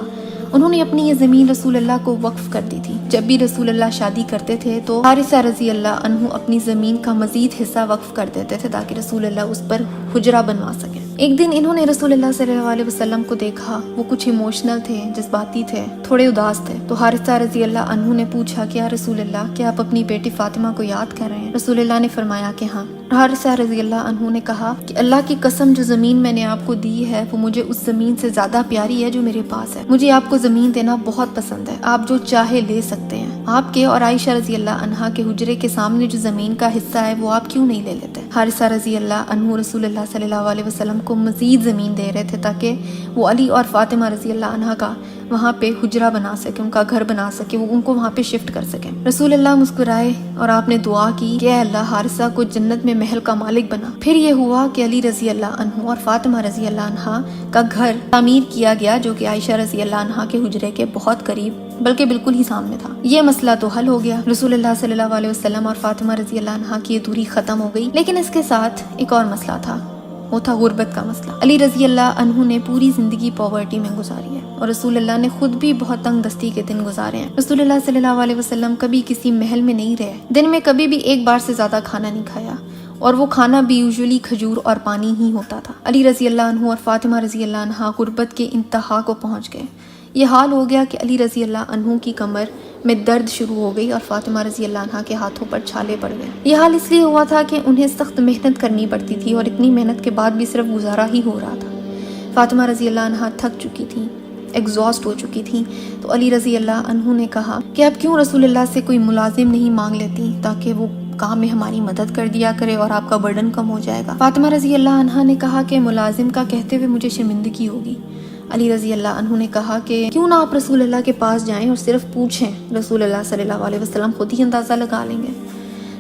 انہوں نے اپنی یہ زمین رسول اللہ کو وقف کر دی تھی۔ جب بھی رسول اللہ شادی کرتے تھے تو حارثہ رضی اللہ عنہ اپنی زمین کا مزید حصہ وقف کر دیتے تھے تاکہ رسول اللہ اس پر حجرہ بنوا سکیں۔ ایک دن انہوں نے رسول اللہ صلی اللہ علیہ وسلم کو دیکھا، وہ کچھ ایموشنل تھے، جذباتی تھے، تھوڑے اداس تھے۔ تو حارثہ رضی اللہ عنہ نے پوچھا کہ یا رسول اللہ، کیا آپ اپنی بیٹی فاطمہ کو یاد کر رہے ہیں؟ رسول اللہ نے فرمایا کہ ہاں۔ حارثہ رضی اللہ عنہ نے کہا کہ اللہ کی قسم، جو زمین میں نے آپ کو دی ہے وہ مجھے اس زمین سے زیادہ پیاری ہے جو میرے پاس ہے۔ مجھے آپ کو زمین دینا بہت پسند ہے، آپ جو چاہے لے سکتے ہیں۔ آپ کے اور عائشہ رضی اللہ عنہا کے حجرے کے سامنے جو زمین کا حصہ ہے وہ آپ کیوں نہیں لے لیتے؟ حارثہ رضی اللہ عنہ رسول اللہ صلی اللہ علیہ وسلم کو مزید زمین دے رہے تھے تاکہ وہ علی اور فاطمہ رضی اللہ عنہا کا وہاں پہ حجرہ بنا سکے، ان کا گھر بنا سکے، وہ ان کو وہاں پہ شفٹ کر سکے۔ رسول اللہ مسکرائے اور آپ نے دعا کی کہ اے اللہ، حارثہ کو جنت میں محل کا مالک بنا۔ پھر یہ ہوا کہ علی رضی اللہ عنہ اور فاطمہ رضی اللہ عنہا کا گھر تعمیر کیا گیا، جو کہ عائشہ رضی اللہ عنہا کے حجرے کے بہت قریب بلکہ بالکل ہی سامنے تھا۔ یہ مسئلہ تو حل ہو گیا، رسول اللہ صلی اللہ علیہ وسلم اور فاطمہ رضی اللہ عنہا کی یہ دوری ختم ہو گئی۔ لیکن اس کے ساتھ ایک اور مسئلہ تھا، وہ تھا غربت کا مسئلہ۔ علی رضی اللہ عنہ نے پوری زندگی پاورٹی میں گزاری ہے اور رسول اللہ نے خود بھی بہت تنگ دستی کے دن گزارے ہیں۔ رسول اللہ صلی اللہ علیہ وسلم کبھی کسی محل میں نہیں رہے، دن میں کبھی بھی ایک بار سے زیادہ کھانا نہیں کھایا، اور وہ کھانا بھی یوزولی کھجور اور پانی ہی ہوتا تھا۔ علی رضی اللہ عنہ اور فاطمہ رضی اللہ عنہا غربت کے انتہا کو پہنچ گئے۔ یہ حال ہو گیا کہ علی رضی اللہ عنہ کی کمر میں درد شروع ہو گئی اور فاطمہ رضی اللہ عنہا کے ہاتھوں پر چھالے پڑ گئے۔ یہ حال اس لیے ہوا تھا کہ انہیں سخت محنت کرنی پڑتی تھی اور اتنی محنت کے بعد بھی صرف گزارا ہی ہو رہا تھا۔ فاطمہ رضی اللہ عنہا تھک چکی تھی، ایگزاسٹ ہو چکی تھی، تو علی رضی اللہ عنہ نے کہا کہ اب کیوں رسول اللہ سے کوئی ملازم نہیں مانگ لیتی تاکہ وہ کام میں ہماری مدد کر دیا کرے اور آپ کا برڈن کم ہو جائے گا۔ فاطمہ رضی اللہ عنہا نے کہا کہ ملازم کا کہتے ہوئے مجھے شرمندگی ہوگی۔ علی رضی اللہ عنہ نے کہا کہ کیوں نہ آپ رسول اللہ کے پاس جائیں اور صرف پوچھیں، رسول اللہ صلی اللہ علیہ وسلم خود ہی اندازہ لگا لیں گے۔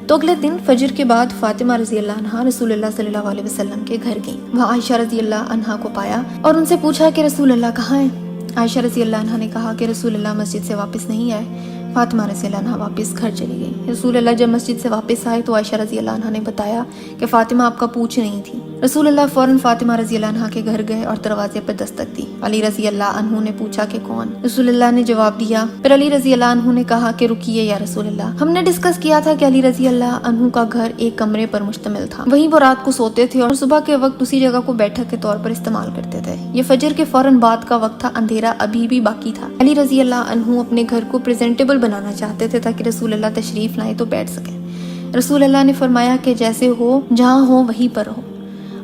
تو اگلے دن فجر کے بعد فاطمہ رضی اللہ عنہا رسول اللہ صلی اللہ علیہ وسلم کے گھر گئیں۔ وہاں عائشہ رضی اللہ عنہا کو پایا اور ان سے پوچھا کہ رسول اللہ کہاں ہیں؟ عائشہ رضی اللہ عنہا نے کہا کہ رسول اللہ مسجد سے واپس نہیں آئے۔ فاطمہ رضی اللہ عنہا واپس گھر چلی گئی۔ رسول اللہ جب مسجد سے واپس آئے تو عائشہ رضی اللہ عنہا نے بتایا کہ فاطمہ آپ کا پوچھ رہی تھی۔ رسول اللہ فوراً فاطمہ رضی اللہ عنہا کے گھر گئے اور دروازے پر دستک دی۔ علی رضی اللہ عنہ نے پوچھا کہ کون؟ رسول اللہ نے جواب دیا۔ پھر علی رضی اللہ عنہ نے کہا کہ رکیے یا رسول اللہ، ہم نے ڈسکس کیا تھا کہ علی رضی اللہ عنہ کا گھر ایک کمرے پر مشتمل تھا، وہیں وہ رات کو سوتے تھے اور صبح کے وقت اسی جگہ کو بیٹھک کے طور پر استعمال کرتے تھے۔ یہ فجر کے فوراً بعد کا وقت تھا، اندھیرا ابھی بھی باقی تھا۔ علی رضی اللہ عنہ اپنے گھر کو پریزنٹیبل بنانا چاہتے تھے تاکہ رسول اللہ تشریف لائیں تو بیٹھ سکیں۔ رسول اللہ نے فرمایا کہ جیسے ہو، جہاں ہو وہیں پر ہو۔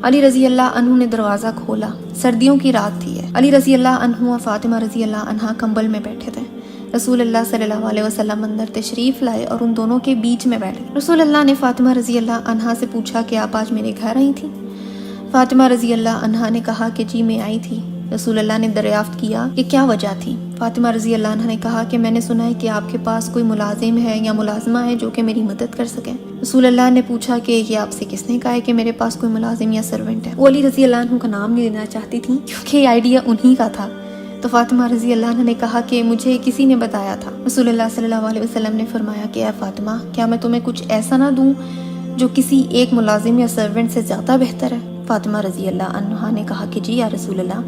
علی رضی اللہ عنہ نے دروازہ کھولا، سردیوں کی رات تھی۔ علی رضی اللہ عنہ اور فاطمہ رضی اللہ عنہا کمبل میں بیٹھے تھے۔ رسول اللہ صلی اللہ علیہ وسلم اندر تشریف لائے اور ان دونوں کے بیچ میں بیٹھ گئے۔ رسول اللہ نے فاطمہ رضی اللہ عنہا سے پوچھا کہ آپ آج میرے گھر آئی تھیں؟ فاطمہ رضی اللہ عنہا نے کہا کہ جی میں آئی تھی۔ رسول اللہ نے دریافت کیا کہ کیا وجہ تھی؟ فاطمہ رضی اللہ عنہا نے کہا کہ میں نے سنا ہے کہ آپ کے پاس کوئی ملازم ہے یا ملازمہ ہے جو کہ میری مدد کر سکے۔ رسول اللہ نے پوچھا کہ یہ آپ سے کس نے کہا ہے کہ میرے پاس کوئی ملازم یا سرونٹ ہے؟ وہ علی رضی اللہ عنہ کا نام نہیں لینا چاہتی تھی کیونکہ یہ آئیڈیا انہی کا تھا۔ تو فاطمہ رضی اللہ عنہ نے کہا کہ مجھے کسی نے بتایا تھا۔ رسول اللہ صلی اللہ علیہ وسلم نے فرمایا کہ اے فاطمہ، کیا میں تمہیں کچھ ایسا نہ دوں جو کسی ایک ملازم یا سرونٹ سے زیادہ بہتر ہے؟ فاطمہ رضی اللہ عنہ نے کہا کہ جی یا رسول اللہ۔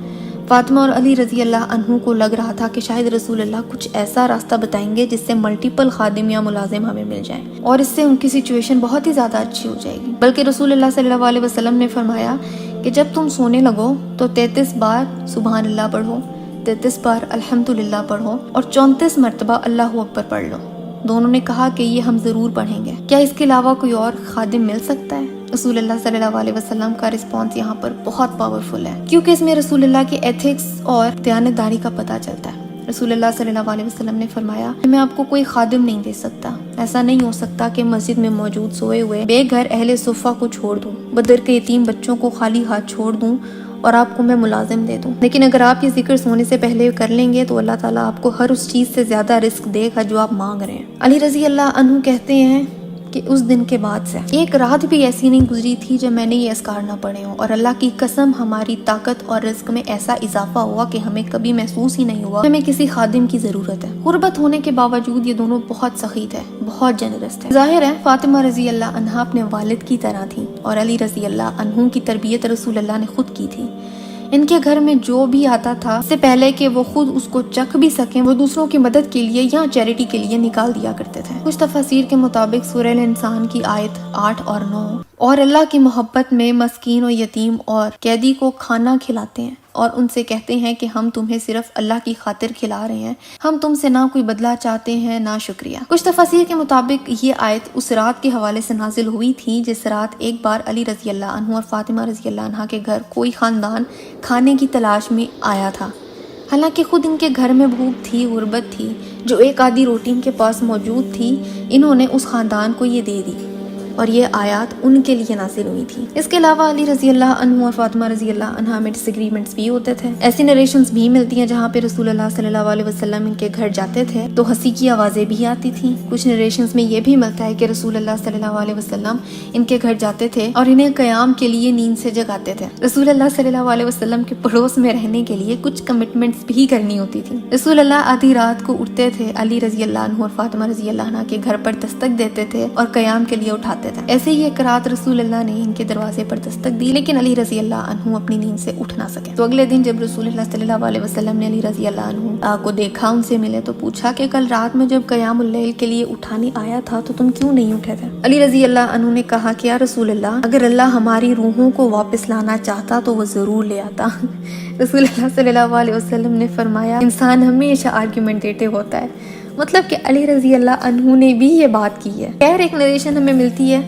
فاطمہ اور علی رضی اللہ عنہ کو لگ رہا تھا کہ شاید رسول اللہ کچھ ایسا راستہ بتائیں گے جس سے ملٹیپل خادم یا ملازم ہمیں مل جائیں اور اس سے ان کی سچویشن بہت ہی زیادہ اچھی ہو جائے گی۔ بلکہ رسول اللہ صلی اللہ علیہ وسلم نے فرمایا کہ جب تم سونے لگو تو 33 بار سبحان اللہ پڑھو، 33 بار الحمدللہ پڑھو اور 34 مرتبہ اللہ اکبر پڑھ لو۔ دونوں نے کہا کہ یہ ہم ضرور پڑھیں گے، کیا اس کے علاوہ کوئی اور خادم مل سکتا ہے؟ رسول اللہ صلی اللہ علیہ وسلم کا رسپانس یہاں پر بہت پاورفل ہے کیونکہ اس میں رسول اللہ کے ایتھکس اور دیانتداری کا پتہ چلتا ہے۔ رسول اللہ صلی اللہ علیہ وسلم نے فرمایا میں آپ کو کوئی خادم نہیں دے سکتا ایسا نہیں ہو سکتا کہ مسجد میں موجود سوئے ہوئے بے گھر اہل صفہ کو چھوڑ دوں، بدر کے یتیم بچوں کو خالی ہاتھ چھوڑ دوں اور آپ کو میں ملازم دے دوں، لیکن اگر آپ یہ ذکر سونے سے پہلے کر لیں گے تو اللہ تعالیٰ آپ کو ہر اس چیز سے زیادہ رزق دے گا جو آپ مانگ رہے ہیں۔ علی رضی اللہ عنہ کہتے ہیں کہ اس دن کے بعد سے ایک رات بھی ایسی نہیں گزری تھی جب میں نے یہ اذکار نہ پڑھے ہوں، اور اللہ کی قسم ہماری طاقت اور رزق میں ایسا اضافہ ہوا کہ ہمیں کبھی محسوس ہی نہیں ہوا ہمیں کسی خادم کی ضرورت ہے۔ غربت ہونے کے باوجود یہ دونوں بہت سخی تھے، بہت جنرس تھے۔ ظاہر ہے فاطمہ رضی اللہ عنہا اپنے والد کی طرح تھی، اور علی رضی اللہ عنہ کی تربیت رسول اللہ نے خود کی تھی۔ ان کے گھر میں جو بھی آتا تھا اس سے پہلے کہ وہ خود اس کو چکھ بھی سکیں، وہ دوسروں کی مدد کے لیے یا چیریٹی کے لیے نکال دیا کرتے تھے۔ کچھ تفاسیر کے مطابق سورہ الانسان کی آیت 8 اور 9 اور اللہ کی محبت میں مسکین و یتیم اور قیدی کو کھانا کھلاتے ہیں اور ان سے کہتے ہیں کہ ہم تمہیں صرف اللہ کی خاطر کھلا رہے ہیں، ہم تم سے نہ کوئی بدلہ چاہتے ہیں نہ شکریہ۔ کچھ تفاسیر کے مطابق یہ آیت اس رات کے حوالے سے نازل ہوئی تھی جس رات ایک بار علی رضی اللہ عنہ اور فاطمہ رضی اللہ عنہ کے گھر کوئی خاندان کھانے کی تلاش میں آیا تھا، حالانکہ خود ان کے گھر میں بھوک تھی، غربت تھی، جو ایک آدھی روٹی ان کے پاس موجود تھی انہوں نے اس خاندان کو یہ دے دی، اور یہ آیات ان کے لیے نازل ہوئی تھی۔ اس کے علاوہ علی رضی اللہ عنہ اور فاطمہ رضی اللہ عنہ میں ڈس ایگریمنٹس بھی ہوتے تھے۔ ایسی نریشنز بھی ملتی ہیں جہاں پہ رسول اللہ صلی اللہ علیہ وسلم ان کے گھر جاتے تھے تو ہنسی کی آوازیں بھی آتی تھیں۔ کچھ نریشنز میں یہ بھی ملتا ہے کہ رسول اللہ صلی اللہ علیہ وسلم ان کے گھر جاتے تھے اور انہیں قیام کے لیے نیند سے جگاتے تھے۔ رسول اللہ صلی اللہ علیہ وسلم کے پڑوس میں رہنے کے لیے کچھ کمٹمنٹس بھی کرنی ہوتی تھی۔ رسول اللہ آدھی رات کو اٹھتے تھے، علی رضی اللہ عنہ اور فاطمہ رضی اللہ عنہ کے گھر پر دستک دیتے تھے اور قیام کے لیے اٹھاتے تھے۔ ایسے ہی ایک رات رسول اللہ نے ان کے دروازے پر دستک دی، لیکن علی رضی اللہ عنہ اپنی نیند سے اٹھ نہ سکے۔ تو اگلے دن جب رسول اللہ صلی اللہ علیہ وسلم نے علی رضی اللہ عنہ کو دیکھا، ان سے ملے تو پوچھا کہ کل رات میں جب قیام اللیل کے لیے اٹھانے آیا تھا تو تم کیوں نہیں اٹھے تھے؟ علی رضی اللہ عنہ نے کہا کہ یا رسول اللہ، اگر اللہ ہماری روحوں کو واپس لانا چاہتا تو وہ ضرور لے آتا۔ رسول اللہ صلی اللہ علیہ وسلم نے فرمایا انسان ہمیشہ آرگیومنٹیٹو ہوتا ہے، مطلب کہ علی رضی اللہ عنہ نے بھی یہ بات کی ہے۔ خیر ایک نریشن ہمیں ملتی ہے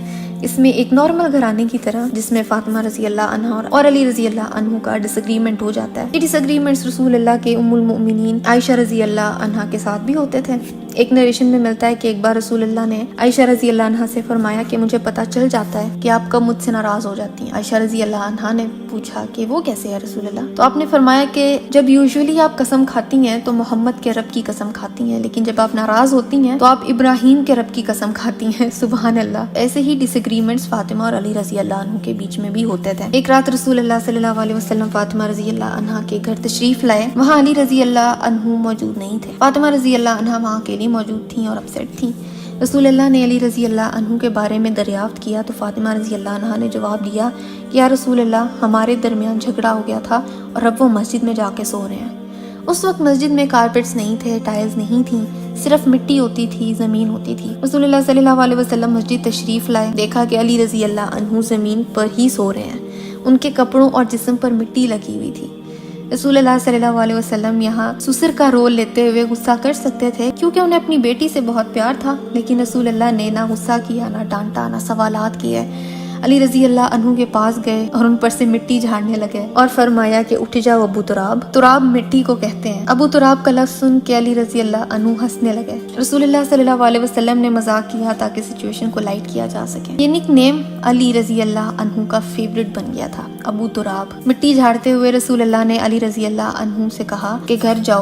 اس میں ایک نارمل گھرانے کی طرح جس میں فاطمہ رضی اللہ عنہ اور علی رضی اللہ عنہ کا ڈس ایگریمنٹ ہو جاتا ہے۔ یہ ڈس ایگریمنٹس رسول اللہ کے ام المؤمنین عائشہ رضی اللہ عنہ کے ساتھ بھی ہوتے تھے۔ ایک نریشن میں ملتا ہے کہ ایک بار رسول اللہ نے عائشہ رضی اللہ عنہ سے فرمایا کہ مجھے پتہ چل جاتا ہے کہ آپ کب مجھ سے ناراض ہو جاتی ہیں۔ عائشہ رضی اللہ عنہ نے پوچھا کہ وہ کیسے ہے رسول اللہ؟ تو آپ نے فرمایا کہ جب یوزولی آپ قسم کھاتی ہیں تو محمد کے رب کی قسم کھاتی ہیں، لیکن جب آپ ناراض ہوتی ہیں تو آپ ابراہیم کے رب کی قسم کھاتی ہیں۔ سبحان اللہ۔ ایسے ہی ڈس ایگریمنٹس فاطمہ اور علی رضی اللہ عنہ کے بیچ میں بھی ہوتے تھے۔ ایک رات رسول اللہ صلی اللہ علیہ وسلم فاطمہ رضی اللہ عنہ کے گھر تشریف لائے، وہاں علی رضی اللہ عنہ موجود نہیں تھے۔ فاطمہ رضی اللہ عنہ وہاں اکیلی موجود تھیں اور اپسیٹ تھیں۔ رسول اللہ نے علی رضی اللہ عنہ کے بارے میں دریافت کیا تو فاطمہ رضی اللہ عنہ نے جواب دیا کہ یا رسول اللہ، ہمارے درمیان جھگڑا ہو گیا تھا اور اب وہ مسجد میں جا کے سو رہے ہیں۔ اس وقت مسجد میں کارپیٹس نہیں تھے، ٹائلز نہیں تھیں، صرف مٹی ہوتی تھی، زمین ہوتی تھی۔ رسول اللہ صلی اللہ علیہ وسلم مسجد تشریف لائے، دیکھا کہ علی رضی اللہ عنہ زمین پر ہی سو رہے ہیں، ان کے کپڑوں اور جسم پر مٹی لگی ہوئی تھی۔ رسول اللہ صلی اللہ علیہ وسلم یہاں سسر کا رول لیتے ہوئے غصہ کر سکتے تھے کیونکہ انہیں اپنی بیٹی سے بہت پیار تھا، لیکن رسول اللہ نے نہ غصہ کیا، نہ ڈانٹا، نہ سوالات کیے۔ علی رضی اللہ عنہ کے پاس گئے اور ان پر سے مٹی جھاڑنے لگے اور فرمایا کہ اٹھ جاؤ ابو تراب۔ تراب مٹی کو کہتے ہیں۔ ابو تراب کا لفظ سن کے علی رضی اللہ عنہ ہنسنے لگے۔ رسول اللہ صلی اللہ علیہ وسلم نے مذاق کیا تاکہ سچویشن کو لائٹ کیا جا سکے۔ یہ نک نیم علی رضی اللہ عنہ کا فیورٹ بن گیا تھا، ابو تراب۔ مٹی جھاڑتے ہوئے رسول اللہ نے علی رضی اللہ عنہ سے کہا کہ گھر جاؤ۔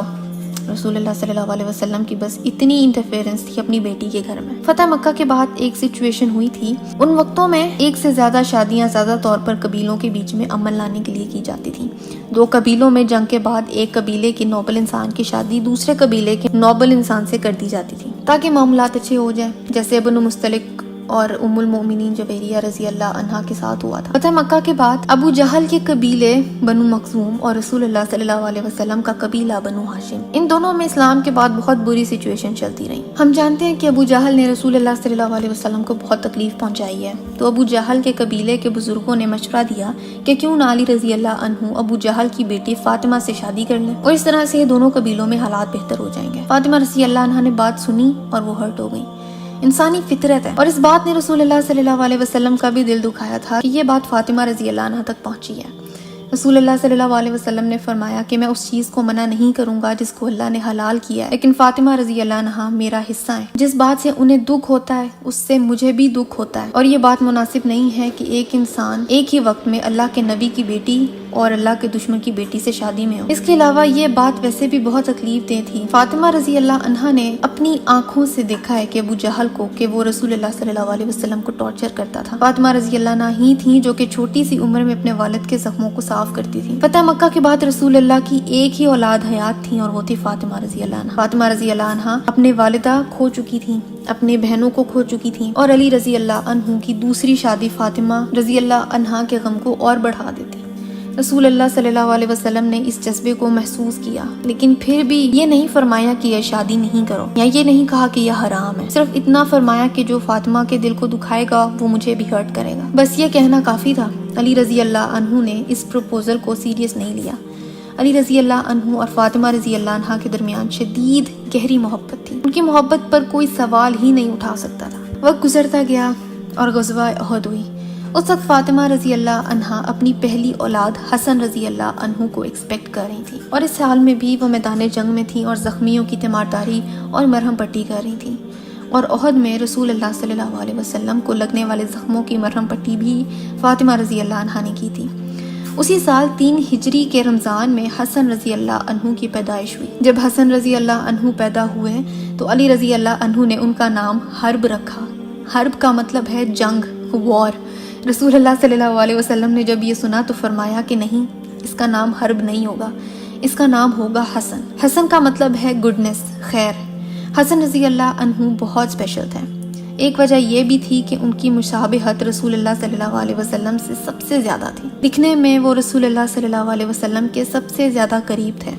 رسول اللہ صلی اللہ علیہ وسلم کی بس اتنی انٹرفیرنس تھی اپنی بیٹی کے گھر میں۔ فتح مکہ کے بعد ایک سچویشن ہوئی تھی، ان وقتوں میں ایک سے زیادہ شادیاں زیادہ طور پر قبیلوں کے بیچ میں امن لانے کے لیے کی جاتی تھی۔ دو قبیلوں میں جنگ کے بعد ایک قبیلے کے نوبل انسان کی شادی دوسرے قبیلے کے نوبل انسان سے کر دی جاتی تھی تاکہ معاملات اچھے ہو جائیں، جیسے بنو مستلق اور ام المؤمنین جویریہ رضی اللہ عنہا کے ساتھ ہوا تھا۔ فتح مکہ کے بعد ابو جہل کے قبیلے بنو مخزوم اور رسول اللہ صلی اللہ علیہ وسلم کا قبیلہ بنو ہاشم، ان دونوں میں اسلام کے بعد بہت بری سچویشن چلتی رہی۔ ہم جانتے ہیں کہ ابو جہل نے رسول اللہ صلی اللہ علیہ وسلم کو بہت تکلیف پہنچائی ہے، تو ابو جہل کے قبیلے کے بزرگوں نے مشورہ دیا کہ کیوں نہ علی رضی اللہ عنہ ابو جہل کی بیٹی فاطمہ سے شادی کر لیں، اور اس طرح سے دونوں قبیلوں میں حالات بہتر ہو جائیں گے۔ فاطمہ رضی اللہ عنہ نے بات سنی اور وہ ہرٹ ہو گئی۔ انسانی فطرت ہے، اور اس بات نے رسول اللہ صلی اللہ علیہ وسلم کا بھی دل دکھایا تھا کہ یہ بات فاطمہ رضی اللہ عنہ تک پہنچی ہے۔ رسول اللہ صلی اللہ علیہ وسلم نے فرمایا کہ میں اس چیز کو منع نہیں کروں گا جس کو اللہ نے حلال کیا ہے، لیکن فاطمہ رضی اللہ عنہا میرا حصہ ہے۔ جس بات سے انہیں دکھ ہوتا ہے اس سے مجھے بھی دکھ ہوتا ہے، اور یہ بات مناسب نہیں ہے کہ ایک انسان ایک ہی وقت میں اللہ کے نبی کی بیٹی اور اللہ کے دشمن کی بیٹی سے شادی میں ہو۔ اس کے علاوہ یہ بات ویسے بھی بہت تکلیف دہ تھی۔ فاطمہ رضی اللہ عنہا نے اپنی آنکھوں سے دیکھا ہے کہ ابو جہل کو کہ وہ رسول اللہ صلی اللہ علیہ وسلم کو ٹارچر کرتا تھا۔ فاطمہ رضی اللہ عنہا ہی تھی جو کہ چھوٹی سی عمر میں اپنے والد کے زخموں کو صاف کرتی تھی۔ فتح مکہ کے بعد رسول اللہ کی ایک ہی اولاد حیات تھی اور وہ تھی فاطمہ رضی اللہ عنہا۔ فاطمہ رضی اللہ عنہا اپنے والدہ کھو چکی تھی، اپنے بہنوں کو کھو چکی تھی، اور علی رضی اللہ عنہ کی دوسری شادی فاطمہ رضی اللہ عنہا کے غم کو اور بڑھا دیتی۔ رسول اللہ صلی اللہ علیہ وسلم نے اس جذبے کو محسوس کیا، لیکن پھر بھی یہ نہیں فرمایا کہ یہ شادی نہیں کرو، یا یہ نہیں کہا کہ یہ حرام ہے۔ صرف اتنا فرمایا کہ جو فاطمہ کے دل کو دکھائے گا وہ مجھے بھی ہرٹ کرے گا، بس یہ کہنا کافی تھا۔ علی رضی اللہ عنہ نے اس پروپوزل کو سیریس نہیں لیا۔ علی رضی اللہ عنہ اور فاطمہ رضی اللہ عنہا کے درمیان شدید گہری محبت تھی، ان کی محبت پر کوئی سوال ہی نہیں اٹھا سکتا تھا۔ وقت گزرتا گیا اور غزوہ احد ہوئی۔ اس وقت فاطمہ رضی اللہ عنہا اپنی پہلی اولاد حسن رضی اللہ عنہ کو ایکسپیکٹ کر رہی تھی، اور اس حال میں بھی وہ میدان جنگ میں تھی اور زخمیوں کی تیمارداری اور مرہم پٹی کر رہی تھی، اور احد میں رسول اللہ صلی اللہ علیہ وسلم کو لگنے والے زخموں کی مرہم پٹی بھی فاطمہ رضی اللہ عنہا نے کی تھی۔ اسی سال 3 ہجری کے رمضان میں حسن رضی اللہ عنہ کی پیدائش ہوئی۔ جب حسن رضی اللہ عنہ پیدا ہوئے تو علی رضی اللہ عنہ نے ان کا نام حرب رکھا۔ حرب کا مطلب ہے جنگ، وار۔ رسول اللہ صلی اللہ علیہ وسلم نے جب یہ سنا تو فرمایا کہ نہیں، اس کا نام حرب نہیں ہوگا، اس کا نام ہوگا حسن۔ حسن کا مطلب ہے گڈنس، خیر۔ حسن رضی اللہ عنہ بہت اسپیشل تھے۔ ایک وجہ یہ بھی تھی کہ ان کی مشابہت رسول اللہ صلی اللہ علیہ وسلم سے سب سے زیادہ تھی۔ دکھنے میں وہ رسول اللہ صلی اللہ علیہ وسلم کے سب سے زیادہ قریب تھے۔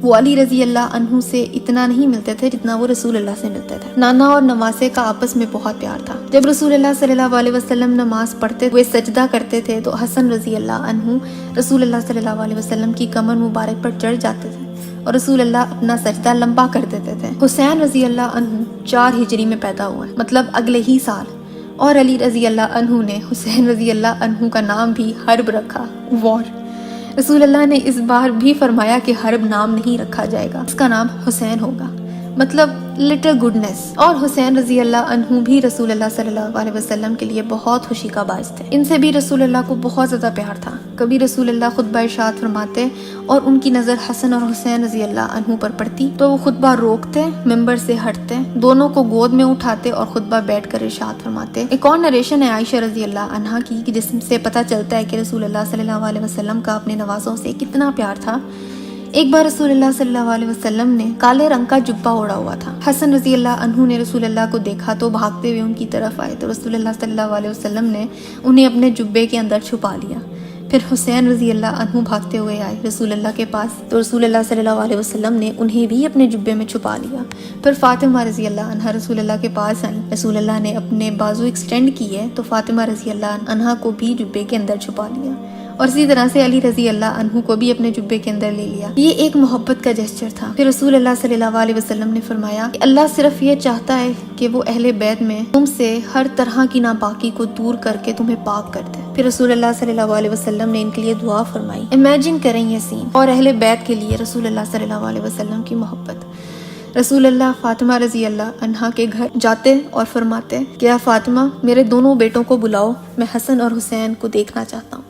وہ علی رضی اللہ عنہ سے اتنا نہیں ملتے تھے جتنا وہ رسول اللہ سے ملتے تھے۔ نانا اور نواسے کا آپس میں بہت پیار تھا۔ جب رسول اللہ صلی اللہ علیہ وسلم نماز پڑھتے ہوئے سجدہ کرتے تھے تو حسن رضی اللہ عنہ رسول اللہ صلی اللہ علیہ وسلم کی کمر مبارک پر چڑھ جاتے تھے اور رسول اللہ اپنا سجدہ لمبا کر دیتے تھے۔ حسین رضی اللہ عنہ 4 ہجری میں پیدا ہوئے، مطلب اگلے ہی سال، اور علی رضی اللہ عنہ نے حسین رضی اللہ عنہ کا نام بھی حرب رکھا، وار۔ رسول اللہ نے اس بار بھی فرمایا کہ حرب نام نہیں رکھا جائے گا، اس کا نام حسین ہوگا، مطلب لٹل گڈنس۔ اور حسین رضی اللہ عنہ بھی رسول اللہ صلی اللہ علیہ وسلم کے لیے بہت خوشی کا باعث تھے۔ ان سے بھی رسول اللہ کو بہت زیادہ پیار تھا۔ کبھی رسول اللہ خطبہ ارشاد فرماتے اور ان کی نظر حسن اور حسین رضی اللہ عنہ پر پڑتی تو وہ خطبہ روکتے، ممبر سے ہٹتے، دونوں کو گود میں اٹھاتے اور خطبہ بیٹھ کر ارشاد فرماتے۔ ایک اور نریشن ہے عائشہ رضی اللہ عنہا کی کہ جس سے پتہ چلتا ہے کہ رسول اللہ صلی اللہ علیہ وسلم کا اپنے نوازوں سے کتنا پیار تھا۔ ایک بار رسول اللہ صلی اللہ علیہ وسلم نے کالے رنگ کا جبہ اوڑا ہوا تھا۔ حسن رضی اللہ عنہ نے رسول اللہ کو دیکھا تو بھاگتے ہوئے ان کی طرف آئے تو رسول اللہ صلی اللہ علیہ وسلم نے انہیں اپنے جبے کے اندر چھپا لیا۔ پھر حسین رضی اللہ عنہ بھاگتے ہوئے آئے رسول اللہ کے پاس تو رسول اللہ صلی اللہ علیہ وسلم نے انہیں بھی اپنے جبے میں چھپا لیا۔ پھر فاطمہ رضی اللہ عنہا رسول اللہ کے پاس آئیں، رسول اللہ نے اپنے بازو ایکسٹینڈ کیے تو فاطمہ رضی اللہ عنہا کو بھی جبے کے اندر چھپا لیا، اور اسی طرح سے علی رضی اللہ عنہ کو بھی اپنے جبے کے اندر لے لیا۔ یہ ایک محبت کا جسچر تھا۔ پھر رسول اللہ صلی اللہ علیہ وسلم نے فرمایا کہ اللہ صرف یہ چاہتا ہے کہ وہ اہل بیت میں تم سے ہر طرح کی ناپاکی کو دور کر کے تمہیں پاک کر دے۔ پھر رسول اللہ صلی اللہ علیہ وسلم نے ان کے لیے دعا فرمائی۔ امیجن کریں یہ سین، اور اہل بیت کے لیے رسول اللہ صلی اللہ علیہ وسلم کی محبت۔ رسول اللہ فاطمہ رضی اللہ عنہا کے گھر جاتے اور فرماتے کہ یا فاطمہ میرے دونوں بیٹوں کو بلاؤ، میں حسن اور حسین کو دیکھنا چاہتا ہوں۔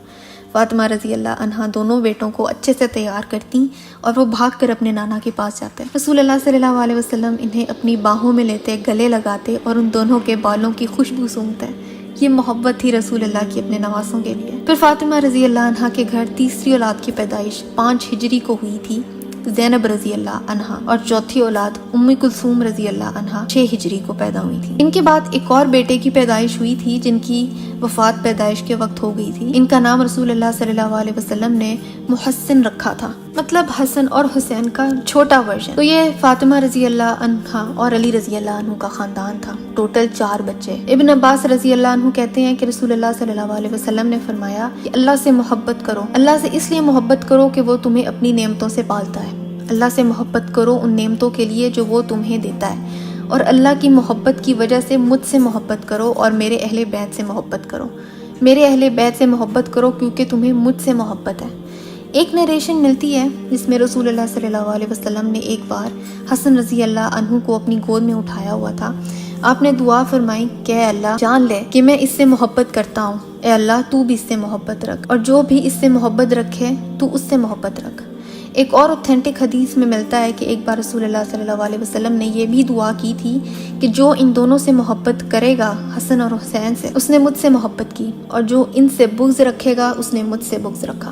فاطمہ رضی اللہ عنہا دونوں بیٹوں کو اچھے سے تیار کرتی اور وہ بھاگ کر اپنے نانا کے پاس جاتے۔ رسول اللہ صلی اللہ علیہ وسلم انہیں اپنی باہوں میں لیتے، گلے لگاتے اور ان دونوں کے بالوں کی خوشبو سونگھتے۔ یہ محبت تھی رسول اللہ کی اپنے نوازوں کے لیے۔ پھر فاطمہ رضی اللہ عنہا کے گھر تیسری اولاد کی پیدائش 5 ہجری کو ہوئی تھی، زینب رضی اللہ عنہا، اور چوتھی اولاد ام کلثوم رضی اللہ عنہا 6 ہجری کو پیدا ہوئی تھی۔ ان کے بعد ایک اور بیٹے کی پیدائش ہوئی تھی جن کی وفات پیدائش کے وقت ہو گئی تھی۔ ان کا نام رسول اللہ صلی اللہ علیہ وسلم نے محسن رکھا تھا، مطلب حسن اور حسین کا چھوٹا ورژن۔ تو یہ فاطمہ رضی اللہ عنہا اور علی رضی اللہ عنہ کا خاندان تھا، ٹوٹل 4 بچے۔ ابن عباس رضی اللہ عنہ کہتے ہیں کہ رسول اللہ صلی اللہ علیہ وسلم نے فرمایا کہ اللہ سے محبت کرو، اللہ سے اس لیے محبت کرو کہ وہ تمہیں اپنی نعمتوں سے پالتا ہے۔ اللہ سے محبت کرو ان نعمتوں کے لیے جو وہ تمہیں دیتا ہے، اور اللہ کی محبت کی وجہ سے مجھ سے محبت کرو اور میرے اہل بیت سے محبت کرو۔ میرے اہل بیت سے محبت کرو کیونکہ تمہیں مجھ سے محبت ہے۔ ایک نریشن ملتی ہے جس میں رسول اللہ صلی اللہ علیہ وسلم نے ایک بار حسن رضی اللہ عنہ کو اپنی گود میں اٹھایا ہوا تھا۔ آپ نے دعا فرمائی کہ اے اللہ جان لے کہ میں اس سے محبت کرتا ہوں، اے اللہ تو بھی اس سے محبت رکھ، اور جو بھی اس سے محبت رکھے تو اس سے محبت رکھ۔ ایک اور اوتھینٹک حدیث میں ملتا ہے کہ ایک بار رسول اللہ صلی اللہ علیہ وسلم نے یہ بھی دعا کی تھی کہ جو ان دونوں سے محبت کرے گا، حسن اور حسین سے، اس نے مجھ سے محبت کی، اور جو ان سے بغض رکھے گا اس نے مجھ سے بغض رکھا۔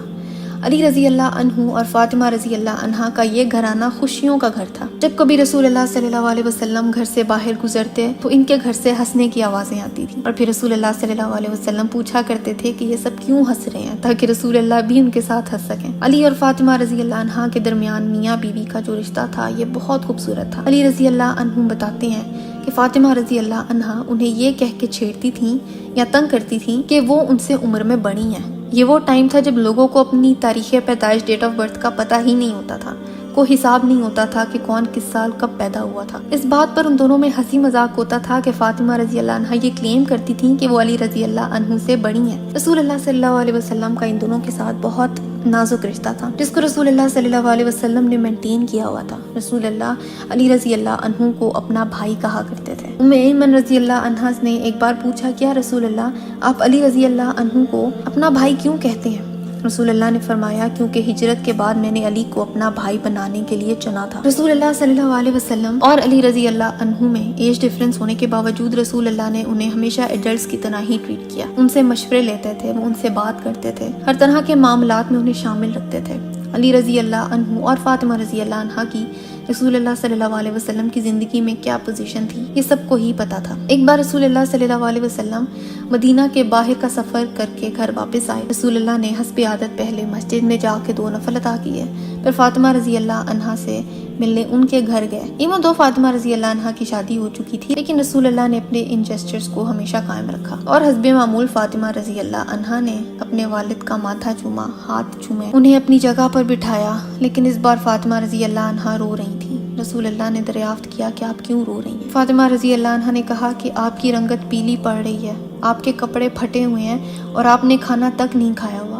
علی رضی اللہ عنہ اور فاطمہ رضی اللہ عنہا کا یہ گھرانہ خوشیوں کا گھر تھا۔ جب کبھی رسول اللہ صلی اللہ علیہ وسلم گھر سے باہر گزرتے تو ان کے گھر سے ہنسنے کی آوازیں آتی تھیں، اور پھر رسول اللہ صلی اللہ علیہ وسلم پوچھا کرتے تھے کہ یہ سب کیوں ہنس رہے ہیں، تاکہ رسول اللہ بھی ان کے ساتھ ہنس سکیں۔ علی اور فاطمہ رضی اللہ عنہا کے درمیان میاں بیوی کا جو رشتہ تھا یہ بہت خوبصورت تھا۔ علی رضی اللہ عنہ بتاتے ہیں کہ فاطمہ رضی اللہ عنہا انہیں یہ کہہ کے چھیڑتی تھیں یا تنگ کرتی تھیں کہ وہ ان سے عمر میں بڑی ہیں۔ یہ وہ ٹائم تھا جب لوگوں کو اپنی تاریخ پیدائش، ڈیٹ آف برتھ کا پتہ ہی نہیں ہوتا تھا، کوئی حساب نہیں ہوتا تھا کہ کون کس سال کب پیدا ہوا تھا۔ اس بات پر ان دونوں میں ہنسی مذاق ہوتا تھا کہ فاطمہ رضی اللہ عنہا یہ کلیم کرتی تھیں کہ وہ علی رضی اللہ عنہ سے بڑی ہیں۔ رسول اللہ صلی اللہ علیہ وسلم کا ان دونوں کے ساتھ بہت نازک رشتہ تھا جس کو رسول اللہ صلی اللہ علیہ وسلم نے مینٹین کیا ہوا تھا۔ رسول اللہ علی رضی اللہ عنہ کو اپنا بھائی کہا کرتے تھے۔ ام ایمن رضی اللہ عنہا نے ایک بار پوچھا کیا رسول اللہ آپ علی رضی اللہ عنہ کو اپنا بھائی کیوں کہتے ہیں؟ رسول اللہ نے فرمایا کیونکہ ہجرت کے بعد میں نے علی کو اپنا بھائی بنانے کے لیے چنا تھا۔ رسول اللہ صلی اللہ علیہ وسلم اور علی رضی اللہ عنہ میں ایج ڈفرنس ہونے کے باوجود رسول اللہ نے انہیں ہمیشہ ایڈلٹس کی طرح ہی ٹریٹ کیا۔ ان سے مشورے لیتے تھے، وہ ان سے بات کرتے تھے، ہر طرح کے معاملات میں انہیں شامل رکھتے تھے۔ علی رضی اللہ عنہ اور فاطمہ رضی اللہ عنہا کی رسول اللہ صلی اللہ علیہ وسلم کی زندگی میں کیا پوزیشن تھی یہ سب کو ہی پتا تھا۔ ایک بار رسول اللہ صلی اللہ علیہ وسلم مدینہ کے باہر کا سفر کر کے گھر واپس آئے۔ رسول اللہ نے حسب عادت پہلے مسجد میں جا کے 2 نفل عطا کیے، پھر فاطمہ رضی اللہ عنہا سے ملنے ان کے گھر گئے۔ ایون دو فاطمہ رضی اللہ عنہا کی شادی ہو چکی تھی، لیکن رسول اللہ نے اپنے ان جسچرز کو ہمیشہ قائم رکھا، اور حسب معمول فاطمہ رضی اللہ عنہا نے اپنے والد کا ماتھا چوما، ہاتھ چومے، انہیں اپنی جگہ پر بٹھایا۔ لیکن اس بار فاطمہ رضی اللہ عنہا رو رہی تھی۔ رسول اللہ نے دریافت کیا کہ آپ کیوں رو رہی ہیں؟ فاطمہ رضی اللہ عنہا نے کہا کہ آپ کی رنگت پیلی پڑ رہی ہے، آپ کے کپڑے پھٹے ہوئے ہیں اور آپ نے کھانا تک نہیں کھایا ہوا۔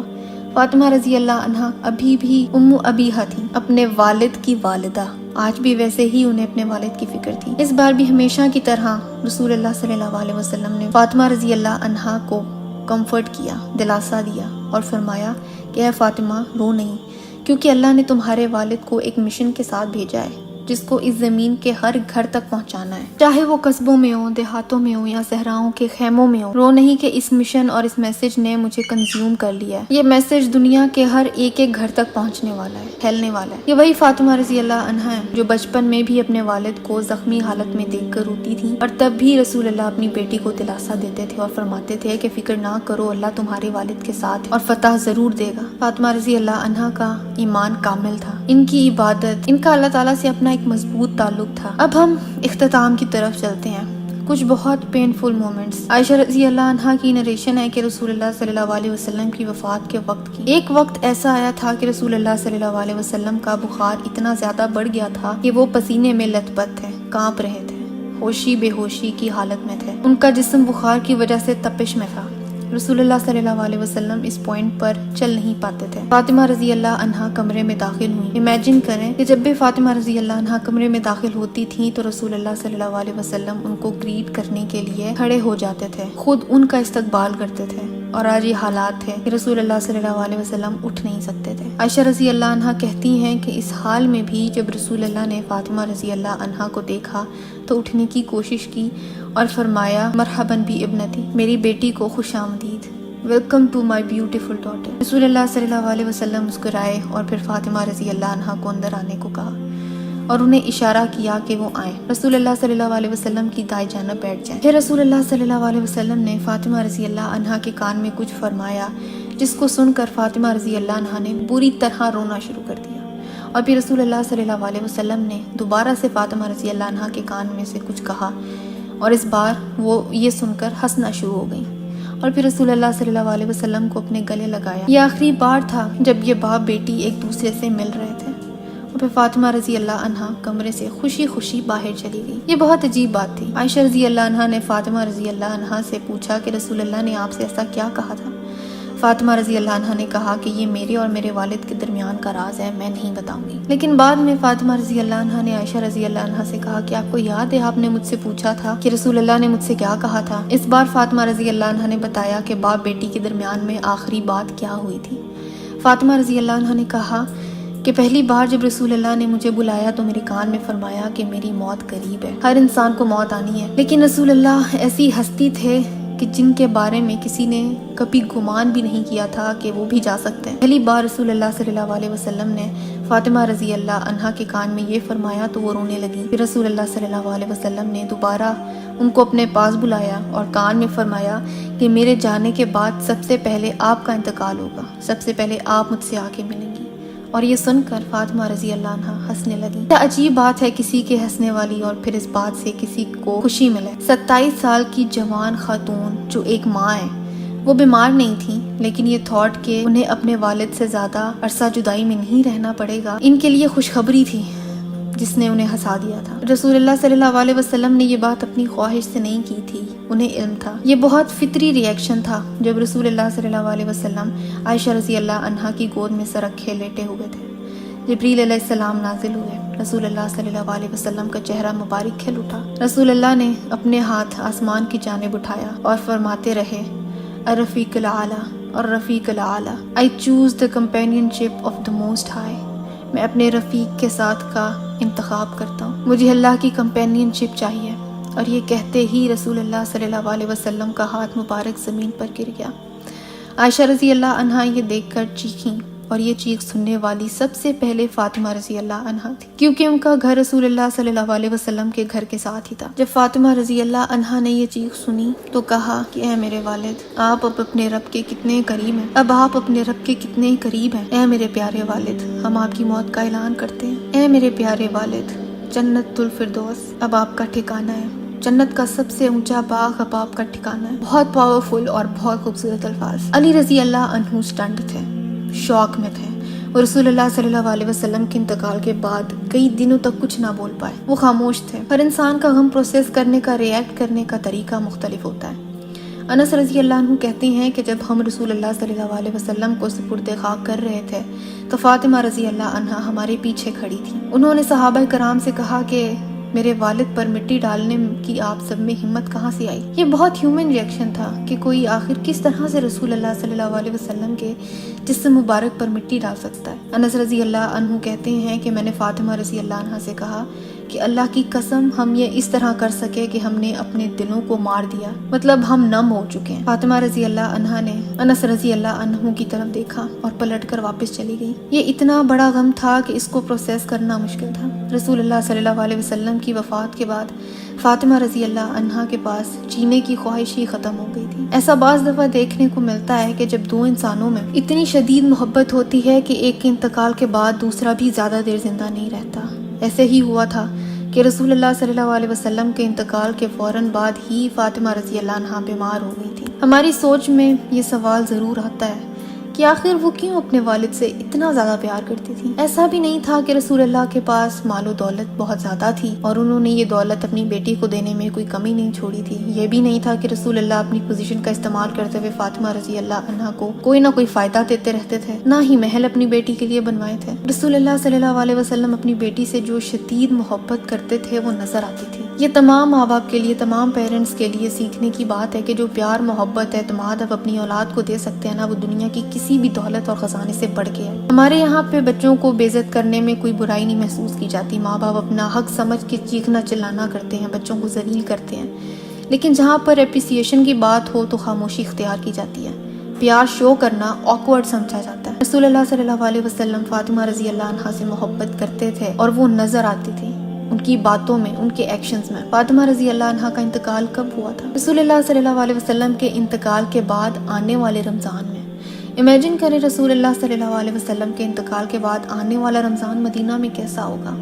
فاطمہ رضی اللہ عنہا ابھی بھی ام ابیہا تھی، اپنے والد کی والدہ، آج بھی ویسے ہی انہیں اپنے والد کی فکر تھی۔ اس بار بھی ہمیشہ کی طرح رسول اللہ صلی اللہ علیہ وسلم نے فاطمہ رضی اللہ عنہا کو کمفرٹ کیا، دلاسا دیا اور فرمایا کہ اے فاطمہ رو نہیں، کیونکہ اللہ نے تمہارے والد کو ایک مشن کے ساتھ بھیجا ہے جس کو اس زمین کے ہر گھر تک پہنچانا ہے، چاہے وہ قصبوں میں ہو، دیہاتوں میں ہو یا صحراؤں کے خیموں میں ہو۔ رو نہیں کہ اس مشن اور اس میسج نے مجھے کنزیوم کر لیا ہے، یہ میسج دنیا کے ہر ایک گھر تک پہنچنے والا ہے، پھیلنے والا ہے۔ یہ وہی فاطمہ رضی اللہ عنہا ہے جو بچپن میں بھی اپنے والد کو زخمی حالت میں دیکھ کر روتی تھی، اور تب بھی رسول اللہ اپنی بیٹی کو دلاسا دیتے تھے اور فرماتے تھے کہ فکر نہ کرو، اللہ تمہارے والد کے ساتھ اور فتح ضرور دے گا۔ فاطمہ رضی اللہ عنہا کا ایمان کامل تھا، ان کی عبادت، ان کا اللہ تعالیٰ سے اپنا ایک مضبوط تعلق تھا۔ اب ہم اختتام کی طرف چلتے ہیں۔ کچھ بہت پینفل مومنٹس۔ عائشہ رضی اللہ عنہا کی نریشن ہے کہ رسول اللہ صلی اللہ علیہ وسلم کی وفات کے وقت کی ایک وقت ایسا آیا تھا کہ رسول اللہ صلی اللہ علیہ وسلم کا بخار اتنا زیادہ بڑھ گیا تھا کہ وہ پسینے میں لت پت تھے، کانپ رہے تھے، ہوشی بے ہوشی کی حالت میں تھے، ان کا جسم بخار کی وجہ سے تپش میں تھا۔ رسول اللہ صلی اللہ علیہ وسلم اس پوائنٹ پر چل نہیں پاتے تھے۔ فاطمہ رضی اللہ عنہا کمرے میں داخل ہوئی۔ امیجن کریں کہ جب بھی فاطمہ رضی اللہ عنہا کمرے میں داخل ہوتی تھیں تو رسول اللہ صلی اللہ علیہ وسلم ان کو گریٹ کرنے کے لیے کھڑے ہو جاتے تھے، خود ان کا استقبال کرتے تھے، اور آج یہ حالات تھے کہ رسول اللہ صلی اللہ علیہ وسلم اٹھ نہیں سکتے تھے۔ عائشہ رضی اللہ عنہا کہتی ہیں کہ اس حال میں بھی جب رسول اللہ نے فاطمہ رضی اللہ عنہا کو دیکھا تو اٹھنے کی کوشش کی اور فرمایا مرحباً بی ابنتی، میری بیٹی کو خوش آمدید، welcome to my beautiful daughter. رسول اللہ صلی اللہ علیہ وسلم مسکرائے اور پھر فاطمہ رضی اللہ عنہا کو اندر آنے کو کہا اور انہیں اشارہ کیا کہ وہ آئیں۔ رسول اللہ صلی اللہ علیہ وسلم کی دائیں جانب بیٹھ جائیں۔ پھر رسول اللہ صلی اللہ علیہ وسلم نے فاطمہ رضی اللہ عنہا کے کان میں کچھ فرمایا جس کو سن کر فاطمہ رضی اللہ عنہا نے بری طرح رونا شروع کر دیا، اور پھر رسول اللہ صلی اللہ علیہ وسلم نے دوبارہ سے فاطمہ رضی اللہ عنہا کے کان میں سے کچھ کہا، اور اس بار وہ یہ سن کر ہنسنا شروع ہو گئیں، اور پھر رسول اللہ صلی اللہ علیہ وسلم کو اپنے گلے لگایا۔ یہ آخری بار تھا جب یہ باپ بیٹی ایک دوسرے سے مل رہے تھے، اور پھر فاطمہ رضی اللہ عنہا کمرے سے خوشی خوشی باہر چلی گئی۔ یہ بہت عجیب بات تھی۔ عائشہ رضی اللہ عنہا نے فاطمہ رضی اللہ عنہا سے پوچھا کہ رسول اللہ نے آپ سے ایسا کیا کہا تھا؟ فاطمہ رضی اللہ عنہا نے کہا کہ یہ میرے اور میرے والد کے درمیان کا راز ہے، میں نہیں بتاؤں گی۔ لیکن بعد میں فاطمہ رضی اللہ عنہا نے عائشہ رضی اللہ عنہا سے کہا کہ آپ کو یاد ہے آپ نے مجھ سے پوچھا تھا کہ رسول اللہ نے مجھ سے کیا کہا تھا؟ اس بار فاطمہ رضی اللہ عنہا نے بتایا کہ باپ بیٹی کے درمیان میں آخری بات کیا ہوئی تھی۔ فاطمہ رضی اللہ عنہا نے کہا کہ پہلی بار جب رسول اللہ نے مجھے بلایا تو میرے کان میں فرمایا کہ میری موت قریب ہے، ہر انسان کو موت آنی ہے، لیکن رسول اللہ ایسی ہستی تھے کہ جن کے بارے میں کسی نے کبھی گمان بھی نہیں کیا تھا کہ وہ بھی جا سکتے ہیں۔ پہلی بار رسول اللہ صلی اللہ علیہ وسلم نے فاطمہ رضی اللہ عنہا کے کان میں یہ فرمایا تو وہ رونے لگی۔ پھر رسول اللہ صلی اللہ علیہ وسلم نے دوبارہ ان کو اپنے پاس بلایا اور کان میں فرمایا کہ میرے جانے کے بعد سب سے پہلے آپ کا انتقال ہوگا، سب سے پہلے آپ مجھ سے آ کے ملیں گی۔ اور یہ سن کر فاطمہ رضی اللہ عنہا ہنسنے لگی۔ کیا عجیب بات ہے کسی کے ہنسنے والی اور پھر اس بات سے کسی کو خوشی ملے۔ 27 سال کی جوان خاتون جو ایک ماں ہے، وہ بیمار نہیں تھی، لیکن یہ تھاٹ کہ انہیں اپنے والد سے زیادہ عرصہ جدائی میں نہیں رہنا پڑے گا، ان کے لیے خوشخبری تھی جس نے انہیں ہنسا دیا تھا۔ رسول اللہ صلی اللہ علیہ وسلم نے یہ بات اپنی خواہش سے نہیں کی تھی، انہیں علم تھا۔ یہ بہت فطری ری ایکشن تھا جب رسول اللہ صلی اللہ علیہ وسلم عائشہ رضی اللہ عنہا کی گود میں سر رکھے لیٹے ہوئے تھے۔ جبریل علیہ السلام نازل ہوئے، رسول اللہ صلی اللہ علیہ وسلم کا چہرہ مبارک کھل اٹھا۔ رسول اللہ نے اپنے ہاتھ آسمان کی جانب اٹھایا اور فرماتے رہے، الرفیق الاعلیٰ اور رفیق الاعلیٰ، I choose the companionship of the most high۔ میں اپنے رفیق کے ساتھ کا انتخاب کرتا ہوں، مجھے اللہ کی کمپینین شپ چاہیے۔ اور یہ کہتے ہی رسول اللہ صلی اللہ علیہ وسلم کا ہاتھ مبارک زمین پر گر گیا۔ عائشہ رضی اللہ عنہا یہ دیکھ کر چیخیں، اور یہ چیخ سننے والی سب سے پہلے فاطمہ رضی اللہ عنہا تھی، کیونکہ ان کا گھر رسول اللہ صلی اللہ علیہ وسلم کے گھر کے ساتھ ہی تھا۔ جب فاطمہ رضی اللہ عنہا نے یہ چیخ سنی تو کہا کہ اے میرے والد، آپ اب اپنے رب کے کتنے قریب ہیں، اب آپ اپنے رب کے کتنے قریب ہیں۔ اے میرے پیارے والد، ہم آپ کی موت کا اعلان کرتے ہیں۔ اے میرے پیارے والد، جنت الفردوس اب آپ کا ٹھکانہ ہے، جنت کا سب سے اونچا باغ اب آپ کا ٹھکانہ ہے۔ بہت پاورفل اور بہت خوبصورت الفاظ۔ علی رضی اللہ عنہ سٹنڈ تھے، شوق میں تھے، اور رسول اللہ صلی اللہ علیہ وسلم کے انتقال کے بعد کئی دنوں تک کچھ نہ بول پائے، وہ خاموش تھے۔ ہر انسان کا غم پروسیس کرنے کا، ریئیکٹ کرنے کا طریقہ مختلف ہوتا ہے۔ انس رضی اللہ عنہ کہتے ہیں کہ جب ہم رسول اللہ صلی اللہ علیہ وسلم کو سپرد خاک کر رہے تھے تو فاطمہ رضی اللہ عنہا ہمارے پیچھے کھڑی تھی۔ انہوں نے صحابہ کرام سے کہا کہ میرے والد پر مٹی ڈالنے کی آپ سب میں ہمت کہاں سے آئی؟ یہ بہت ہیومن ریئیکشن تھا کہ کوئی آخر کس طرح سے رسول اللہ صلی اللہ علیہ وسلم کے جسم مبارک پر مٹی ڈال سکتا ہے۔ انس رضی اللہ عنہ کہتے ہیں کہ میں نے فاطمہ رضی اللہ عنہا سے کہا کہ اللہ کی قسم ہم یہ اس طرح کر سکے کہ ہم نے اپنے دلوں کو مار دیا، مطلب ہم نم ہو چکے ہیں۔ فاطمہ رضی اللہ عنہا نے انس رضی اللہ عنہ کی طرف دیکھا اور پلٹ کر واپس چلی گئی۔ یہ اتنا بڑا غم تھا کہ اس کو پروسیس کرنا مشکل تھا۔ رسول اللہ صلی اللہ علیہ وسلم کی وفات کے بعد فاطمہ رضی اللہ عنہا کے پاس جینے کی خواہش ہی ختم ہو گئی تھی۔ ایسا بعض دفعہ دیکھنے کو ملتا ہے کہ جب دو انسانوں میں اتنی شدید محبت ہوتی ہے کہ ایک کے انتقال کے بعد دوسرا بھی زیادہ دیر زندہ نہیں رہتا۔ ایسے ہی ہوا تھا کہ رسول اللہ صلی اللہ علیہ وسلم کے انتقال کے فوراً بعد ہی فاطمہ رضی اللہ عنہا بیمار ہو گئی تھی۔ ہماری سوچ میں یہ سوال ضرور آتا ہے کہ آخر وہ کیوں اپنے والد سے اتنا زیادہ پیار کرتی تھی؟ ایسا بھی نہیں تھا کہ رسول اللہ کے پاس مال و دولت بہت زیادہ تھی اور انہوں نے یہ دولت اپنی بیٹی کو دینے میں کوئی کمی نہیں چھوڑی تھی۔ یہ بھی نہیں تھا کہ رسول اللہ اپنی پوزیشن کا استعمال کرتے ہوئے فاطمہ رضی اللہ عنہا کو کوئی نہ کوئی فائدہ دیتے رہتے تھے، نہ ہی محل اپنی بیٹی کے لیے بنوائے تھے۔ رسول اللہ صلی اللہ علیہ وسلم اپنی بیٹی سے جو شدید محبت کرتے تھے وہ نظر آتی تھی۔ یہ تمام ماں باپ کے لیے، تمام پیرنٹس کے لیے سیکھنے کی بات ہے کہ جو پیار، محبت، اعتماد آپ اپنی اولاد کو دے سکتے ہیں نا، وہ دنیا کی کسی بھی دولت اور خزانے سے بڑھ کے ہے۔ ہمارے یہاں پہ بچوں کو بے عزت کرنے میں کوئی برائی نہیں محسوس کی جاتی۔ ماں باپ اپنا حق سمجھ کے چیخنا چلانا کرتے ہیں، بچوں کو ذلیل کرتے ہیں، لیکن جہاں پر اپریسیشن کی بات ہو تو خاموشی اختیار کی جاتی ہے۔ پیار شو کرنا آکورڈ سمجھا جاتا ہے۔ رسول اللہ صلی اللہ علیہ وسلم فاطمہ رضی اللہ عنہا سے محبت کرتے تھے اور وہ نظر آتی تھی ان کی باتوں میں، ان کے ایکشنز میں۔ فاطمہ رضی اللہ عنہا کا انتقال کب ہوا تھا؟ رسول اللہ صلی اللہ علیہ وسلم کے انتقال کے بعد آنے والے رمضان میں۔ امیجن کریں رسول اللہ صلی اللہ علیہ وسلم کے انتقال کے بعد آنے والا رمضان مدینہ میں کیسا ہوگا،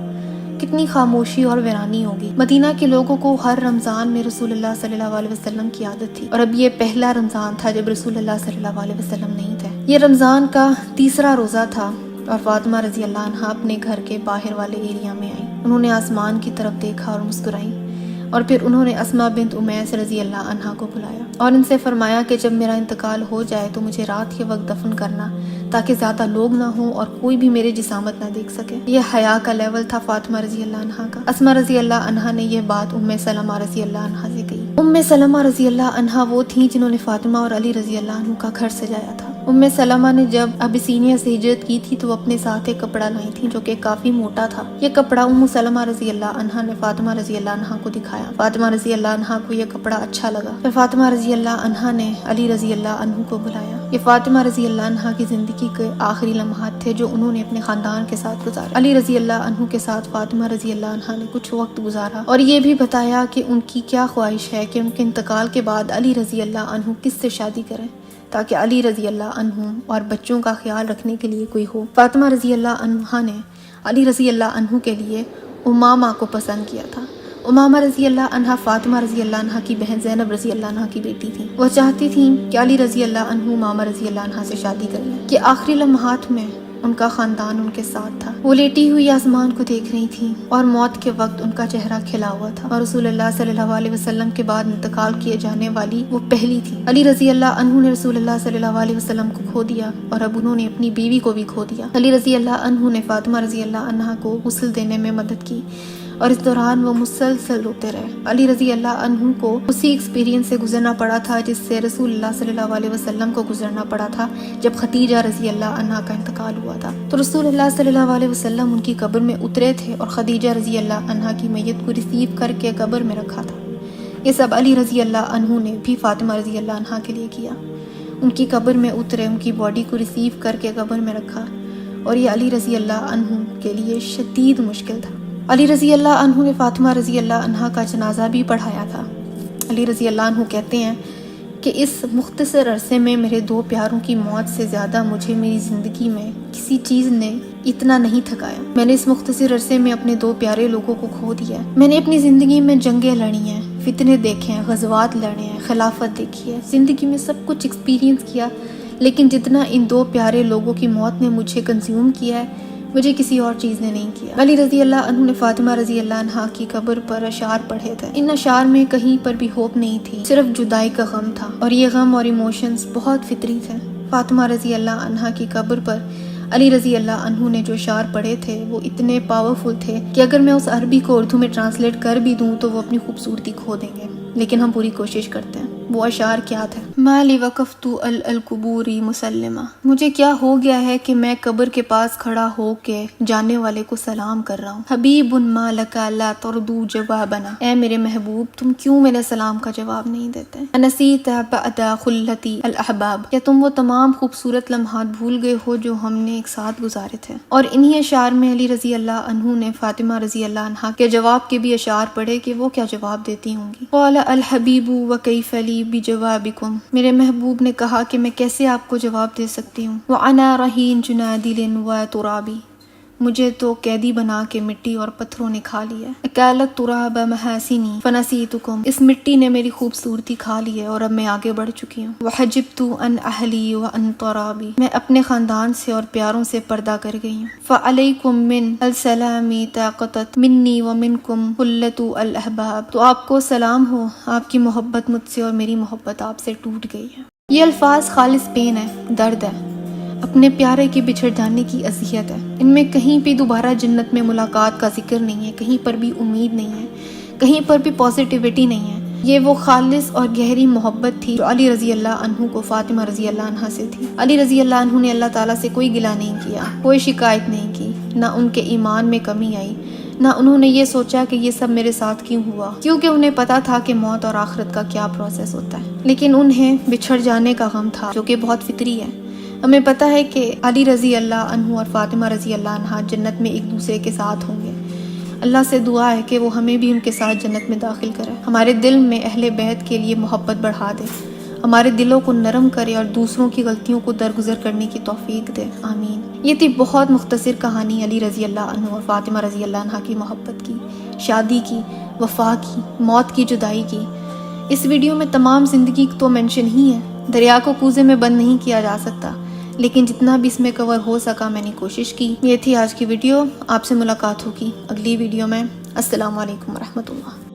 کتنی خاموشی اور ویرانی ہوگی۔ مدینہ کے لوگوں کو ہر رمضان میں رسول اللہ صلی اللہ علیہ وسلم کی عادت تھی، اور اب یہ پہلا رمضان تھا جب رسول اللہ صلی اللہ علیہ وسلم نہیں تھے۔ یہ رمضان کا تیسرا روزہ تھا اور فاطمہ رضی اللہ عنہا اپنے گھر کے باہر والے ایریا میں آئیں۔ انہوں نے آسمان کی طرف دیکھا اور مسکرائیں اور پھر انہوں نے اسما بنت امیس رضی اللہ عنہا کو بلایا اور ان سے فرمایا کہ جب میرا انتقال ہو جائے تو مجھے رات کے وقت دفن کرنا تاکہ زیادہ لوگ نہ ہوں اور کوئی بھی میری جسامت نہ دیکھ سکے۔ یہ حیا کا لیول تھا فاطمہ رضی اللہ عنہا کا۔ اسما رضی اللہ عنہا نے یہ بات ام سلمہ رضی اللہ عنہا سے کہی۔ ام سلمہ رضی اللہ عنہا وہ تھیں جنہوں نے فاطمہ اور علی رضی اللہ عنہ کا گھر سجایا تھا۔ ام سلمہ نے جب ابسینیا سے ہجرت کی تھی تو وہ اپنے ساتھ ایک کپڑا لائی تھی جو کہ کافی موٹا تھا۔ یہ کپڑا ام سلمہ رضی اللہ عنہا نے فاطمہ رضی اللہ عنہا کو دکھایا۔ فاطمہ رضی اللہ عنہا کو یہ کپڑا اچھا لگا۔ پھر فاطمہ رضی اللہ عنہا نے علی رضی اللہ عنہ کو بلایا۔ یہ فاطمہ رضی اللہ عنہا کی زندگی کے آخری لمحات تھے جو انہوں نے اپنے خاندان کے ساتھ گزارے۔ علی رضی اللہ عنہ کے ساتھ فاطمہ رضی اللہ عنہا نے کچھ وقت گزارا اور یہ بھی بتایا کہ ان کی کیا خواہش ہے کہ ان کے انتقال کے بعد علی رضی اللہ عنہ کس سے شادی کریں تاکہ علی رضی اللہ عنہ اور بچوں کا خیال رکھنے کے لیے کوئی ہو۔ فاطمہ رضی اللہ عنہا نے علی رضی اللہ عنہ کے لیے امامہ کو پسند کیا تھا۔ امامہ رضی اللہ عنہا فاطمہ رضی اللہ عنہا کی بہن زینب رضی اللہ عنہا کی بیٹی تھی۔ وہ چاہتی تھیں کہ علی رضی اللہ عنہ امامہ رضی اللہ عنہا سے شادی کر لیں کہ آخری لمحات میں ان کا خاندان ان کے ساتھ تھا۔ وہ لیٹی ہوئی آسمان کو دیکھ رہی تھی اور موت کے وقت ان کا چہرہ کھلا ہوا تھا اور رسول اللہ صلی اللہ علیہ وسلم کے بعد انتقال کیے جانے والی وہ پہلی تھی۔ علی رضی اللہ عنہ نے رسول اللہ صلی اللہ علیہ وسلم کو کھو دیا اور اب انہوں نے اپنی بیوی کو بھی کھو دیا۔ علی رضی اللہ عنہ نے فاطمہ رضی اللہ عنہا کو غسل دینے میں مدد کی اور اس دوران وہ مسلسل روتے رہے۔ علی رضی اللہ عنہ کو اسی ایکسپیرینس سے گزرنا پڑا تھا جس سے رسول اللہ صلی اللہ علیہ وسلم کو گزرنا پڑا تھا جب خدیجہ رضی اللہ عنہا کا انتقال ہوا تھا۔ تو رسول اللہ صلی اللہ علیہ وسلم ان کی قبر میں اترے تھے اور خدیجہ رضی اللہ عنہا کی میت کو ریسیو کر کے قبر میں رکھا تھا۔ یہ سب علی رضی اللہ عنہ نے بھی فاطمہ رضی اللہ عنہا کے لیے کیا۔ ان کی قبر میں اترے، ان کی باڈی کو ریسیو کر کے قبر میں رکھا اور یہ علی رضی اللہ عنہ کے لیے شدید مشکل تھا۔ علی رضی اللہ عنہ نے فاطمہ رضی اللہ عنہا کا جنازہ بھی پڑھایا تھا۔ علی رضی اللہ عنہ کہتے ہیں کہ اس مختصر عرصے میں میرے دو پیاروں کی موت سے زیادہ مجھے میری زندگی میں کسی چیز نے اتنا نہیں تھکایا۔ میں نے اس مختصر عرصے میں اپنے دو پیارے لوگوں کو کھو دیا۔ میں نے اپنی زندگی میں جنگیں لڑی ہیں، فتنے دیکھے ہیں، غزوات لڑے ہیں، خلافت دیکھی ہے، زندگی میں سب کچھ ایکسپیرینس کیا، لیکن جتنا ان دو پیارے لوگوں کی موت نے مجھے کنزیوم کیا ہے مجھے کسی اور چیز نے نہیں کیا۔ علی رضی اللہ عنہ نے فاطمہ رضی اللہ عنہا کی قبر پر اشعار پڑھے تھے۔ ان اشعار میں کہیں پر بھی ہوپ نہیں تھی، صرف جدائی کا غم تھا اور یہ غم اور ایموشنز بہت فطری تھے۔ فاطمہ رضی اللہ عنہا کی قبر پر علی رضی اللہ عنہ نے جو اشعار پڑھے تھے وہ اتنے پاورفل تھے کہ اگر میں اس عربی کو اردو میں ٹرانسلیٹ کر بھی دوں تو وہ اپنی خوبصورتی کھو دیں گے، لیکن ہم پوری کوشش کرتے ہیں۔ وہ اشعار کیا تھے؟ مالی وقفت القبوری مسلمہ، مجھے کیا ہو گیا ہے کہ میں قبر کے پاس کھڑا ہو کے جانے والے کو سلام کر رہا ہوں۔ حبیب ما لک لا تردو جوابنا، اے میرے محبوب تم کیوں میرے سلام کا جواب نہیں دیتے؟ انسیت بعد خلتی الاحباب، کیا تم وہ تمام خوبصورت لمحات بھول گئے ہو جو ہم نے ایک ساتھ گزارے تھے؟ اور انہی اشعار میں علی رضی اللہ عنہ نے فاطمہ رضی اللہ عنہا کے جواب کے بھی اشعار پڑھے کہ وہ کیا جواب دیتی ہوں گی۔ قال الحبیب وکیف لی بجوابکم، میرے محبوب نے کہا کہ میں کیسے آپ کو جواب دے سکتی ہوں۔ وَأَنَا رَهِينٌ جُنَادِلٍ وَتُرَابِ، مجھے تو قیدی بنا کے مٹی اور پتھروں نے کھا لیا۔ اکالت تراب محاسنی فنسیتکم، اس مٹی نے میری خوبصورتی کھا لی ہے اور اب میں آگے بڑھ چکی ہوں۔ وحجبت عن اہلی وعن ترابی، میں اپنے خاندان سے اور پیاروں سے پردہ کر گئی ہوں۔ فعلیکم من السلام طاقتت منی ومنکم قلت الاحباب، تو آپ کو سلام ہو، آپ کی محبت مجھ سے اور میری محبت آپ سے ٹوٹ گئی ہے۔ یہ الفاظ خالص پین ہے، درد ہے، اپنے پیارے کے بچھڑ جانے کی اذیت ہے۔ ان میں کہیں بھی دوبارہ جنت میں ملاقات کا ذکر نہیں ہے، کہیں پر بھی امید نہیں ہے، کہیں پر بھی پازیٹیوٹی نہیں ہے۔ یہ وہ خالص اور گہری محبت تھی جو علی رضی اللہ عنہ کو فاطمہ رضی اللہ عنہا سے تھی۔ علی رضی اللہ عنہ نے اللہ تعالیٰ سے کوئی گلہ نہیں کیا، کوئی شکایت نہیں کی، نہ ان کے ایمان میں کمی آئی، نہ انہوں نے یہ سوچا کہ یہ سب میرے ساتھ کیوں ہوا، کیونکہ انہیں پتا تھا کہ موت اور آخرت کا کیا پروسیس ہوتا ہے۔ لیکن انہیں بچھڑ جانے کا غم تھا جو کہ بہت فطری ہے۔ ہمیں پتہ ہے کہ علی رضی اللہ عنہ اور فاطمہ رضی اللہ عنہا جنت میں ایک دوسرے کے ساتھ ہوں گے۔ اللہ سے دعا ہے کہ وہ ہمیں بھی ان کے ساتھ جنت میں داخل کرے، ہمارے دل میں اہل بیت کے لیے محبت بڑھا دے، ہمارے دلوں کو نرم کرے اور دوسروں کی غلطیوں کو درگزر کرنے کی توفیق دے، آمین۔ یہ تھی بہت مختصر کہانی علی رضی اللہ عنہ اور فاطمہ رضی اللہ عنہا کی محبت کی، شادی کی، وفا کی، موت کی، جدائی کی۔ اس ویڈیو میں تمام زندگی تو مینشن ہی ہے، دریا کو کوزے میں بند نہیں کیا جا سکتا، لیکن جتنا بھی اس میں کور ہو سکا میں نے کوشش کی۔ یہ تھی آج کی ویڈیو، آپ سے ملاقات ہوگی اگلی ویڈیو میں۔ السلام علیکم ورحمۃ اللہ۔